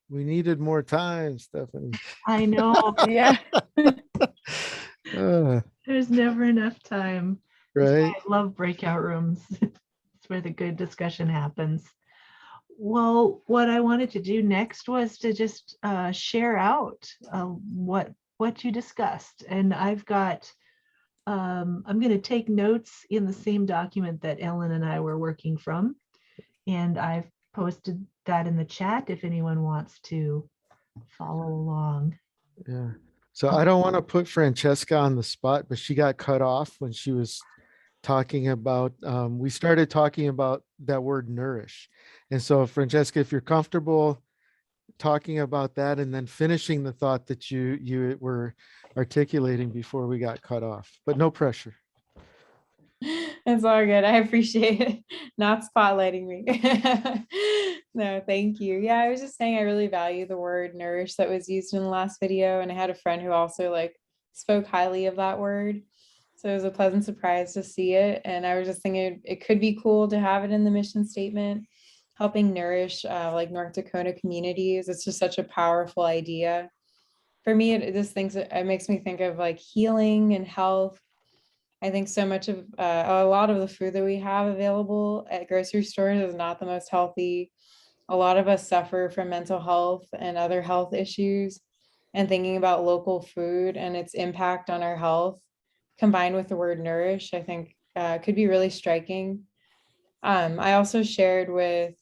Speaker 1: We needed more time, Stephanie.
Speaker 4: I know.
Speaker 11: Yeah.
Speaker 4: There's never enough time. That's why
Speaker 1: Right.
Speaker 4: I love breakout rooms. It's where the good discussion happens. Well, what I wanted to do next was to just share out what you discussed. And I've got, I'm going to take notes in the same document that Ellen and I were working from. And I've posted that in the chat if anyone wants to follow along.
Speaker 1: Yeah. So I don't want to put Francesca on the spot, but she got cut off when she was talking about, we started talking about that word nourish. And so Francesca, if you're comfortable talking about that and then finishing the thought that you were articulating before we got cut off, but no pressure.
Speaker 5: It's all good. I appreciate it. Not spotlighting me. No, thank you. Yeah, I was just saying I really value the word nourish that was used in the last video. And I had a friend who also spoke highly of that word. So it was a pleasant surprise to see it. And I was just thinking it could be cool to have it in the mission statement, helping nourish North Dakota communities. It's just such a powerful idea. For me, it makes me think of healing and health. I think so much of a lot of the food that we have available at grocery stores is not the most healthy. A lot of us suffer from mental health and other health issues, and thinking about local food and its impact on our health combined with the word nourish, I think could be really striking. I also shared with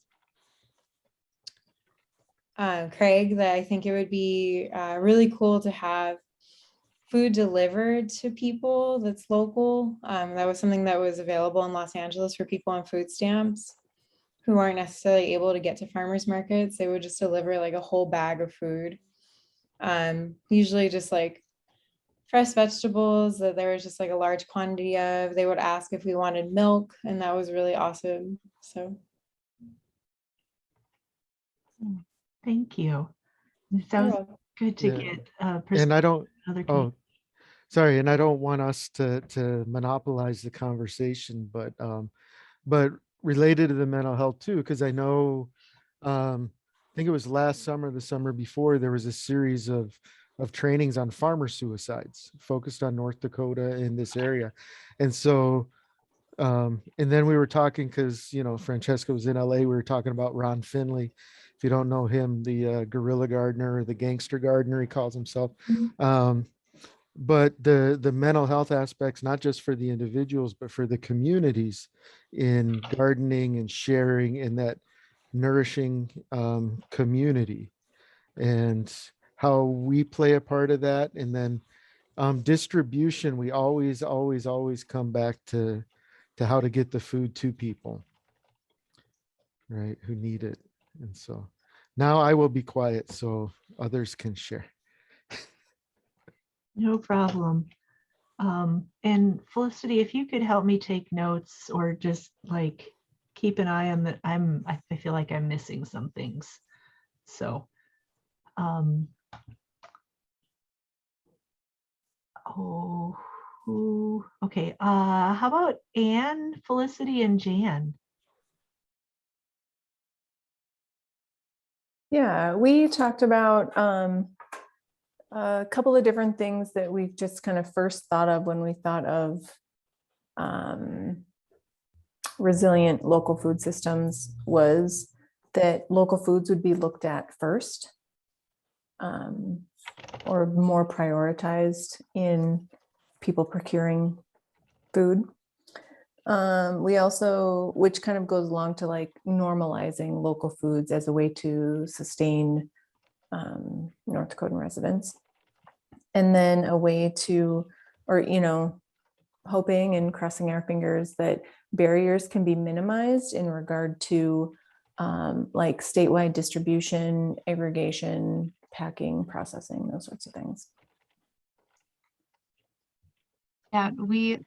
Speaker 5: Craig, that I think it would be really cool to have food delivered to people that's local. That was something that was available in Los Angeles for people on food stamps who aren't necessarily able to get to farmers markets. They would just deliver like a whole bag of food. Usually just like fresh vegetables that there was just like a large quantity of. They would ask if we wanted milk, and that was really awesome. So
Speaker 4: Thank you. It sounds
Speaker 5: welcome.
Speaker 4: good to
Speaker 1: Yeah.
Speaker 4: get
Speaker 1: And I
Speaker 4: perspective
Speaker 1: don't,
Speaker 4: from other
Speaker 1: oh, sorry, and I don't want us to monopolize the conversation, but related to the mental health too, because I know, I think it was last summer, the summer before, there was a series of trainings on farmer suicides focused on North Dakota in this area. And so, and then we were talking, because, you know, Francesca was in LA, we were talking about Ron Finley. If you don't know him, the guerrilla gardener, or the gangster gardener, he calls himself. But the mental health aspects, not just for the individuals, but for the communities in gardening and sharing in that nourishing community, and how we play a part of that. And then distribution, we always come back to how to get the food to people, right, who need it. And so now I will be quiet so others can share.
Speaker 4: No problem. And Felicity, if you could help me take notes or just like keep an eye on that, I feel like I'm missing some things. So, okay. How about Anne, Felicity, and Jan?
Speaker 7: Yeah, we talked about a couple of different things that we just kind of first thought of when we thought of resilient local food systems, was that local foods would be looked at first, or more prioritized in people procuring food. We also, which kind of goes along to like normalizing local foods as a way to sustain North Dakotan residents. And then a way to, or, you know, hoping and crossing our fingers that barriers can be minimized in regard to like statewide distribution, aggregation, packing, processing, those sorts of things.
Speaker 2: Yeah, we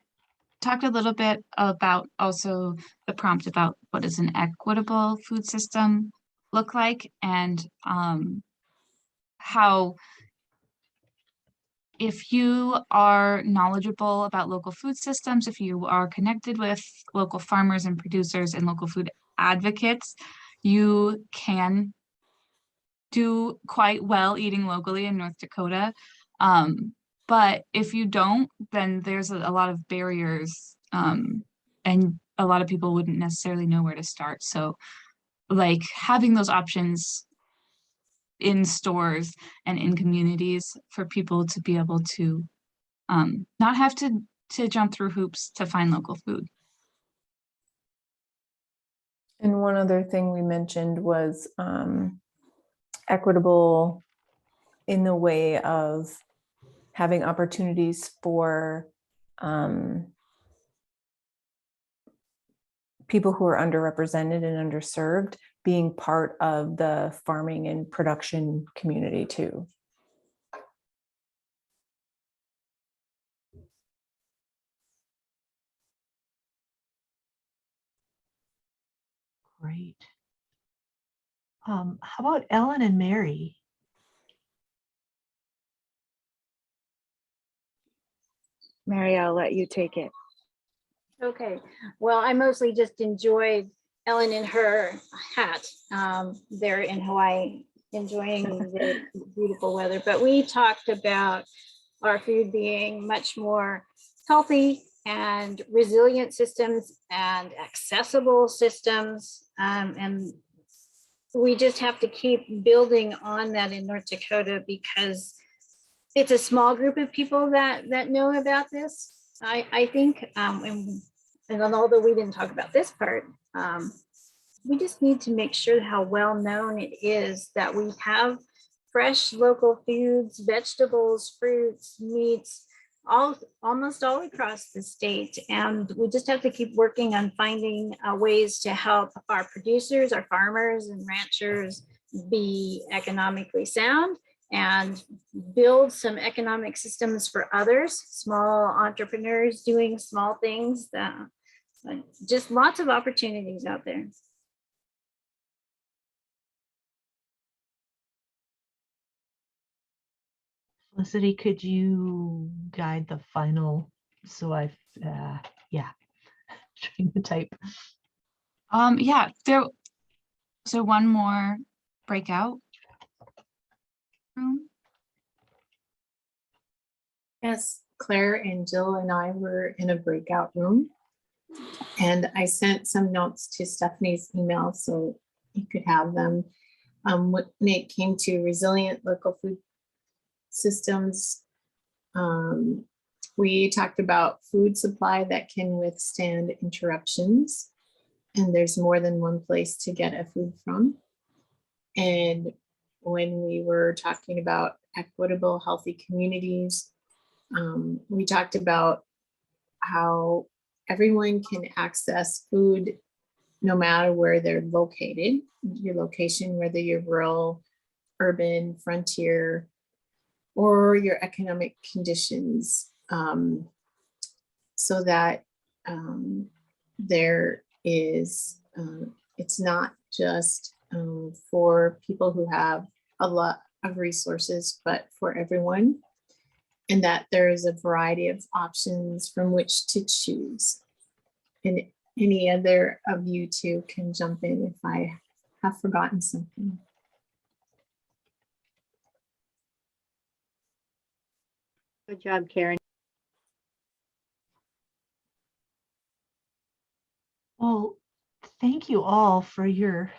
Speaker 2: talked a little bit about also the prompt about what does an equitable food system look like, and how if you are knowledgeable about local food systems, if you are connected with local farmers and producers and local food advocates, you can do quite well eating locally in North Dakota. But if you don't, then there's a lot of barriers, and a lot of people wouldn't necessarily know where to start. So like having those options in stores and in communities for people to be able to not have to jump through hoops to find local food.
Speaker 7: And one other thing we mentioned was equitable in the way of having opportunities for people who are underrepresented and underserved being part of the farming and production community too.
Speaker 4: Great. How about Ellen and Mary?
Speaker 11: Mary, I'll let you take it.
Speaker 10: Okay, well, I mostly just enjoyed Ellen in her hat there in Hawaii, enjoying the beautiful weather. But we talked about our food being much more healthy and resilient systems and accessible systems. And we just have to keep building on that in North Dakota, because it's a small group of people that know about this. I think, and although we didn't talk about this part, we just need to make sure how well known it is that we have fresh local foods, vegetables, fruits, meats, almost all across the state. And we just have to keep working on finding ways to help our producers, our farmers and ranchers be economically sound and build some economic systems for others, small entrepreneurs doing small things. Just lots of opportunities out there.
Speaker 4: Felicity, could you guide the final? So yeah, trying to type.
Speaker 2: Yeah, so one more breakout room.
Speaker 6: Yes, Claire and Jill and I were in a breakout room. And I sent some notes to Stephanie's email so you could have them. When it came to resilient local food systems, we talked about food supply that can withstand interruptions. And there's more than one place to get a food from. And when we were talking about equitable, healthy communities, we talked about how everyone can access food no matter where they're located, your location, whether you're rural, urban, frontier, or your economic conditions, so that there is, it's not just for people who have a lot of resources, but for everyone, and that there is a variety of options from which to choose. And any other of you two can jump in if I have forgotten something.
Speaker 9: Good job, Karen.
Speaker 4: Well, thank you all for your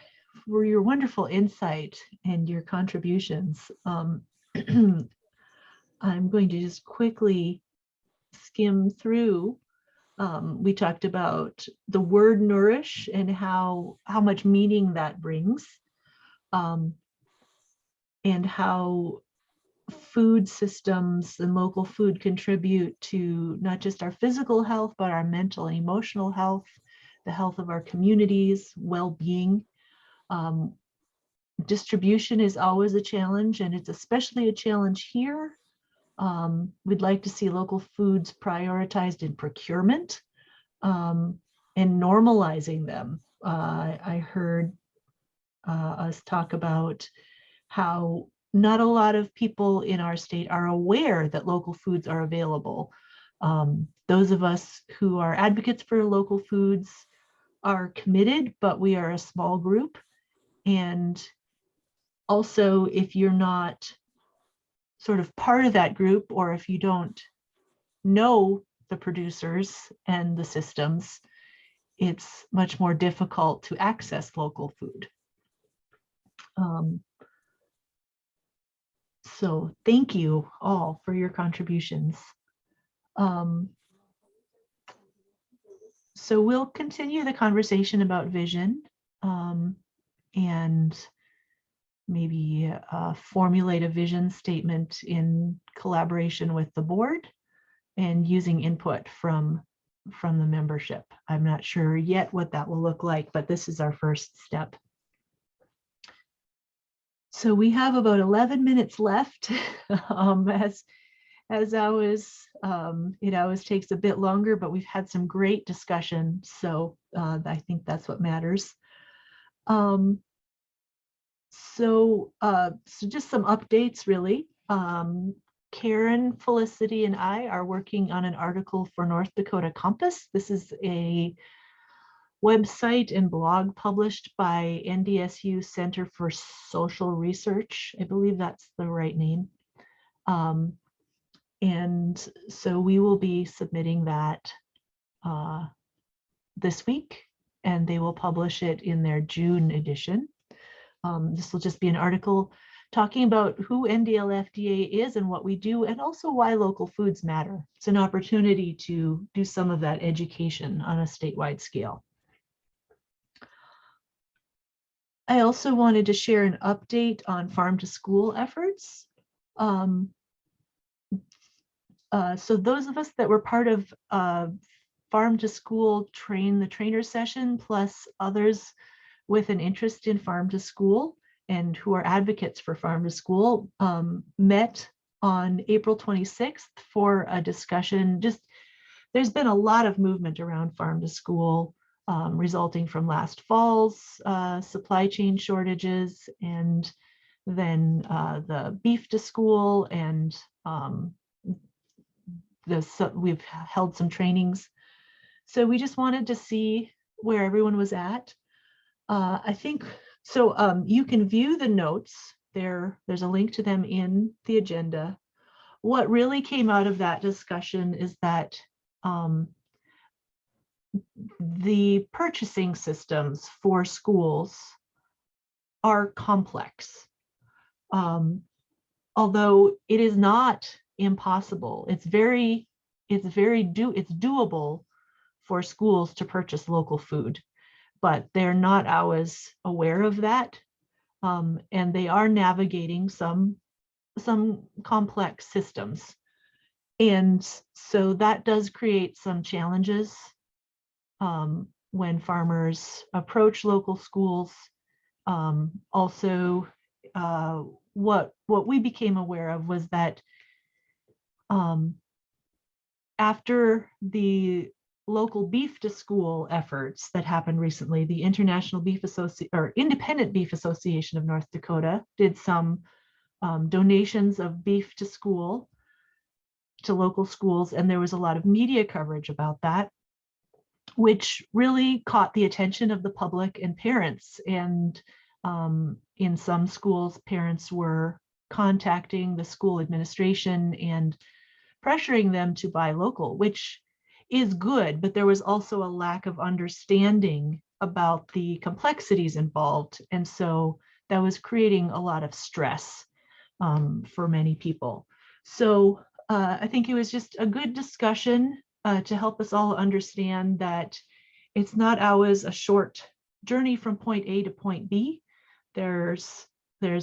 Speaker 4: wonderful insight and your contributions. I'm going to just quickly skim through. We talked about the word nourish and how much meaning that brings, and how food systems and local food contribute to not just our physical health, but our mental and emotional health, the health of our communities, well-being. Distribution is always a challenge, and it's especially a challenge here. We'd like to see local foods prioritized in procurement, and normalizing them. I heard us talk about how not a lot of people in our state are aware that local foods are available. Those of us who are advocates for local foods are committed, but we are a small group. And also, if you're not sort of part of that group, or if you don't know the producers and the systems, it's much more difficult to access local food. So thank you all for your contributions. So we'll continue the conversation about vision, and maybe formulate a vision statement in collaboration with the board and using input from the membership. I'm not sure yet what that will look like, but this is our first step. So we have about 11 minutes left. As always, it always takes a bit longer, but we've had some great discussion. So I think that's what matters. So just some updates, really. Karen, Felicity, and I are working on an article for North Dakota Compass. This is a website and blog published by NDSU Center for Social Research. I believe that's the right name. And so we will be submitting that this week, and they will publish it in their June edition. This will just be an article talking about who NDLFDA is and what we do, and also why local foods matter. It's an opportunity to do some of that education on a statewide scale. I also wanted to share an update on farm to school efforts. So those of us that were part of farm to school train the trainer session, plus others with an interest in farm to school and who are advocates for farm to school, met on April 26th for a discussion. Just there's been a lot of movement around farm to school, resulting from last fall's supply chain shortages, and then the beef to school, and we've held some trainings. So we just wanted to see where everyone was at. I think, so you can view the notes there. There's a link to them in the agenda. What really came out of that discussion is that the purchasing systems for schools are complex. Although it is not impossible, it's doable for schools to purchase local food, but they're not always aware of that. And they are navigating some complex systems. And so that does create some challenges when farmers approach local schools. Also, what we became aware of was that after the local beef to school efforts that happened recently, the International Beef Association or Independent Beef Association of North Dakota did some donations of beef to school, to local schools, and there was a lot of media coverage about that, which really caught the attention of the public and parents. And in some schools, parents were contacting the school administration and pressuring them to buy local, which is good, but there was also a lack of understanding about the complexities involved. And so that was creating a lot of stress for many people. So I think it was just a good discussion to help us all understand that it's not always a short journey from point A to point B. There's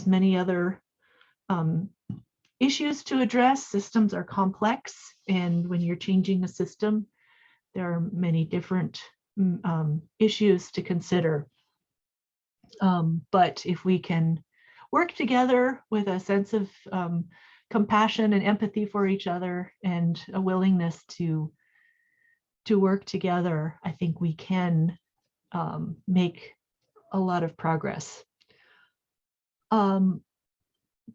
Speaker 4: many other issues to address. Systems are complex, and when you're changing a system, there are many different issues to consider. But if we can work together with a sense of compassion and empathy for each other and a willingness to work together, I think we can make a lot of progress.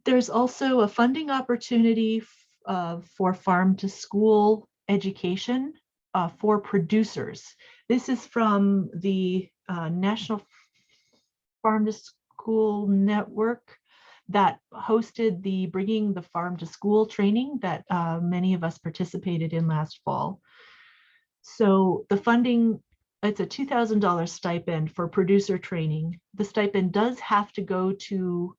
Speaker 4: There's also a funding opportunity for farm to school education for producers. This is from the National Farm to School Network that hosted the Bringing the Farm to School training that many of us participated in last fall. So the funding, it's a $2,000 stipend for producer training. The stipend does have to go to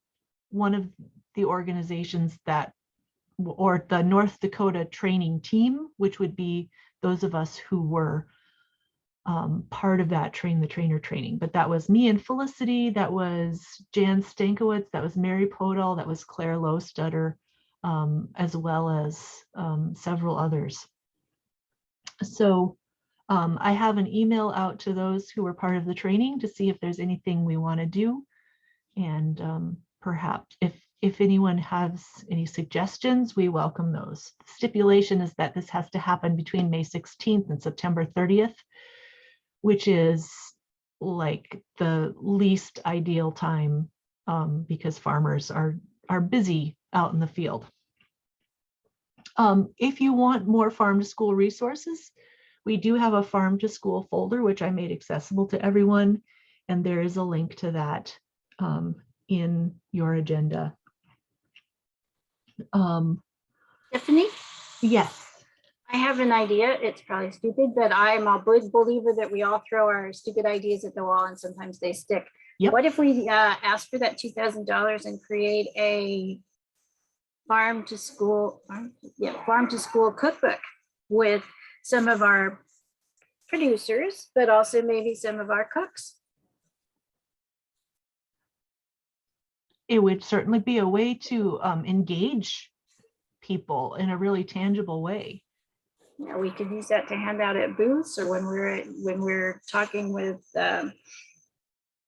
Speaker 4: one of the organizations that, or the North Dakota training team, which would be those of us who were part of that Train the Trainer training. But that was me and Felicity, that was Jan Stankowitz, that was Mary Podol, that was Claire Lowstutter, as well as several others. So I have an email out to those who were part of the training to see if there's anything we want to do. And perhaps if anyone has any suggestions, we welcome those. The stipulation is that this has to happen between May 16th and September 30th, which is like the least ideal time because farmers are busy out in the field. If you want more farm to school resources, we do have a farm to school folder, which I made accessible to everyone. And there is a link to that in your agenda.
Speaker 10: Tiffany?
Speaker 4: Yes.
Speaker 10: I have an idea. It's probably stupid, but I'm a big believer that we all throw our stupid ideas at the wall and sometimes they stick.
Speaker 4: Yep.
Speaker 10: What if we ask for that $2,000 and create a farm to school cookbook with some of our producers, but also maybe some of our cooks?
Speaker 4: it would certainly be a way to engage people in a really tangible way.
Speaker 10: Yeah, we could use that to hand out at booths or when we're talking with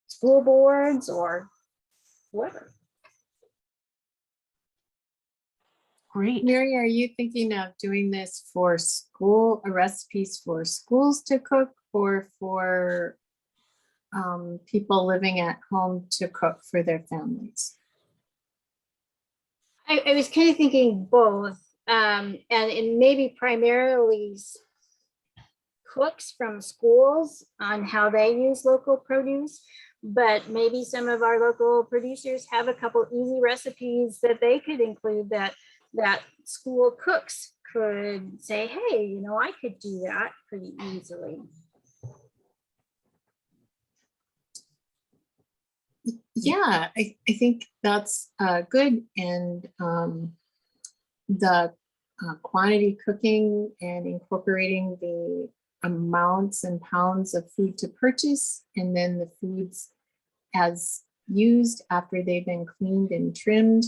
Speaker 10: school boards or whoever.
Speaker 4: Great.
Speaker 6: Mary, are you thinking of doing this for recipes for schools to cook, or for people living at home to cook for their families?
Speaker 10: I was kind of thinking both, and maybe primarily cooks from schools on how they use local produce, but maybe some of our local producers have a couple easy recipes that they could include that school cooks could say, hey, you know, I could do that pretty easily.
Speaker 6: Yeah, I think that's good. And the quantity cooking and incorporating the amounts and pounds of food to purchase, and then the foods as used after they've been cleaned and trimmed,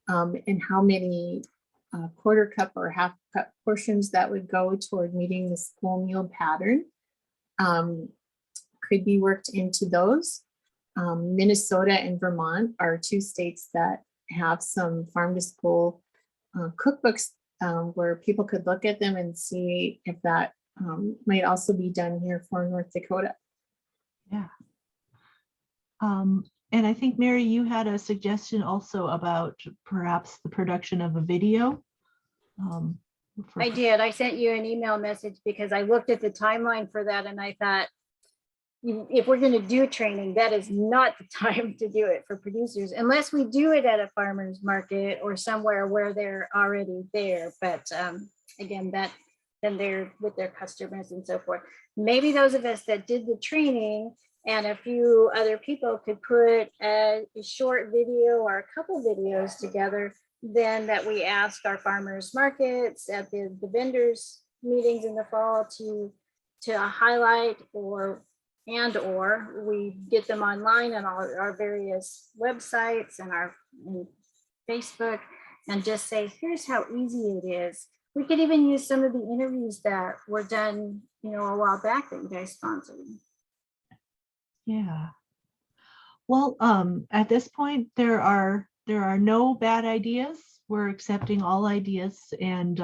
Speaker 6: and how many quarter cup or half cup portions that would go toward meeting the school meal pattern could be worked into those. Minnesota and Vermont are two states that have some farm to school cookbooks where people could look at them and see if that might also be done here for North Dakota.
Speaker 4: Yeah. And I think, Mary, you had a suggestion also about perhaps the production of a video.
Speaker 10: I did. I sent you an email message because I looked at the timeline for that and I thought, if we're going to do training, that is not the time to do it for producers, unless we do it at a farmer's market or somewhere where they're already there. But again, then they're with their customers and so forth. Maybe those of us that did the training and a few other people could put a short video or a couple videos together, then that we ask our farmers markets at the vendors meetings in the fall to highlight, or we get them online on all our various websites and our Facebook, and just say, here's how easy it is. We could even use some of the interviews that were done, you know, a while back that you guys sponsored.
Speaker 4: Yeah. Well, at this point, there are no bad ideas. We're accepting all ideas, and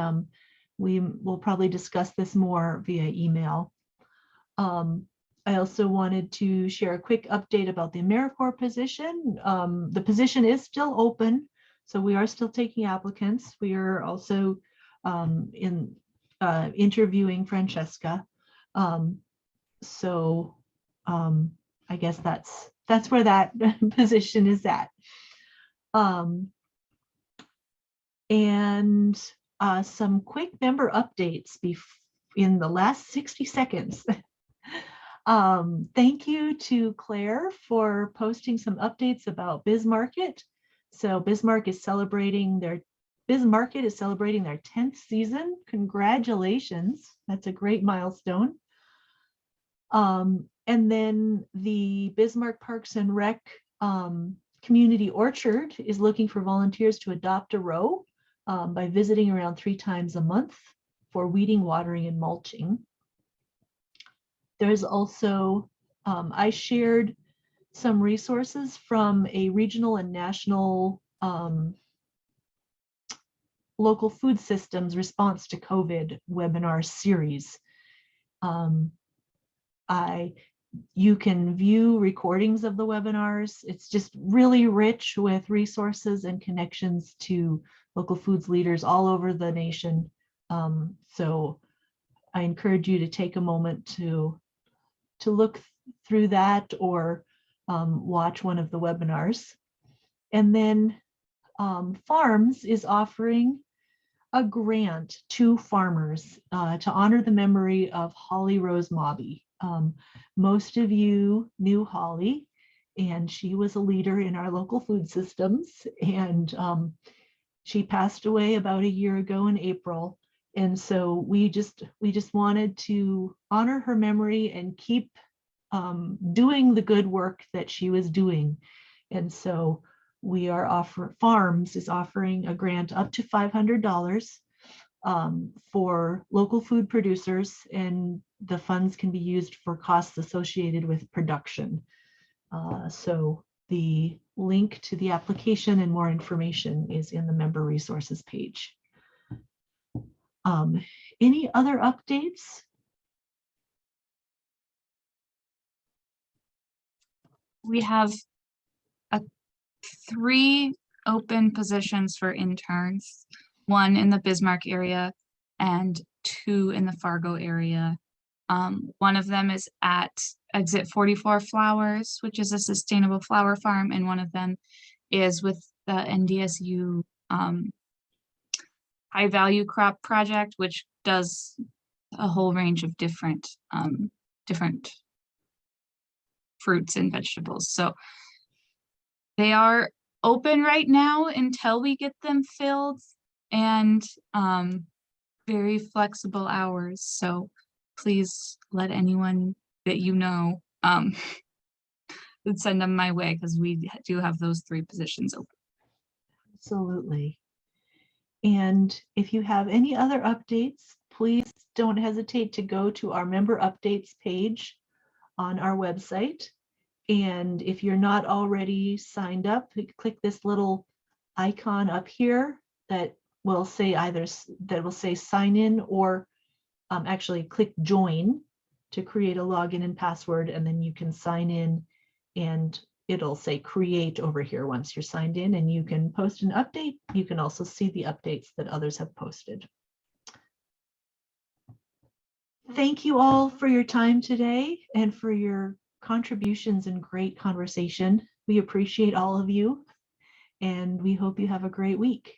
Speaker 4: we will probably discuss this more via email. I also wanted to share a quick update about the AmeriCorps position. The position is still open, so we are still taking applicants. We are also interviewing Francesca. I guess that's where that position is at. And some quick member updates in the last 60 seconds. Thank you to Claire for posting some updates about BizMarket. So BizMarket is celebrating their 10th season. Congratulations. That's a great milestone. And then the Bismarck Parks and Rec Community Orchard is looking for volunteers to adopt a row by visiting around 3 times a month for weeding, watering, and mulching. There's also, I shared some resources from a regional and national local food systems response to COVID webinar series. You can view recordings of the webinars. It's just really rich with resources and connections to local foods leaders all over the nation. So I encourage you to take a moment to look through that, or watch one of the webinars. And then Farms is offering a grant to farmers to honor the memory of Holly Rose Mobby. Most of you knew Holly, and she was a leader in our local food systems, and she passed away about a year ago in April. And so we just wanted to honor her memory and keep doing the good work that she was doing. And so Farms is offering a grant up to $500 for local food producers, and the funds can be used for costs associated with production. So the link to the application and more information is in the member resources page. Any other updates?
Speaker 2: We have 3 open positions for interns, 1 in the Bismarck area and 2 in the Fargo area. One of them is at Exit 44 Flowers, which is a sustainable flower farm, and one of them is with the NDSU High Value Crop Project, which does a whole range of different fruits and vegetables. So they are open right now until we get them filled, and very flexible hours. So please let anyone that you know send them my way, because we do have those 3 positions open.
Speaker 4: Absolutely. And if you have any other updates, please don't hesitate to go to our member updates page on our website. And if you're not already signed up, click this little icon up here that will say sign in, or actually click join to create a login and password, and then you can sign in and it'll say create over here once you're signed in, and you can post an update. You can also see the updates that others have posted. Thank you all for your time today and for your contributions and great conversation. We appreciate all of you, and we hope you have a great week.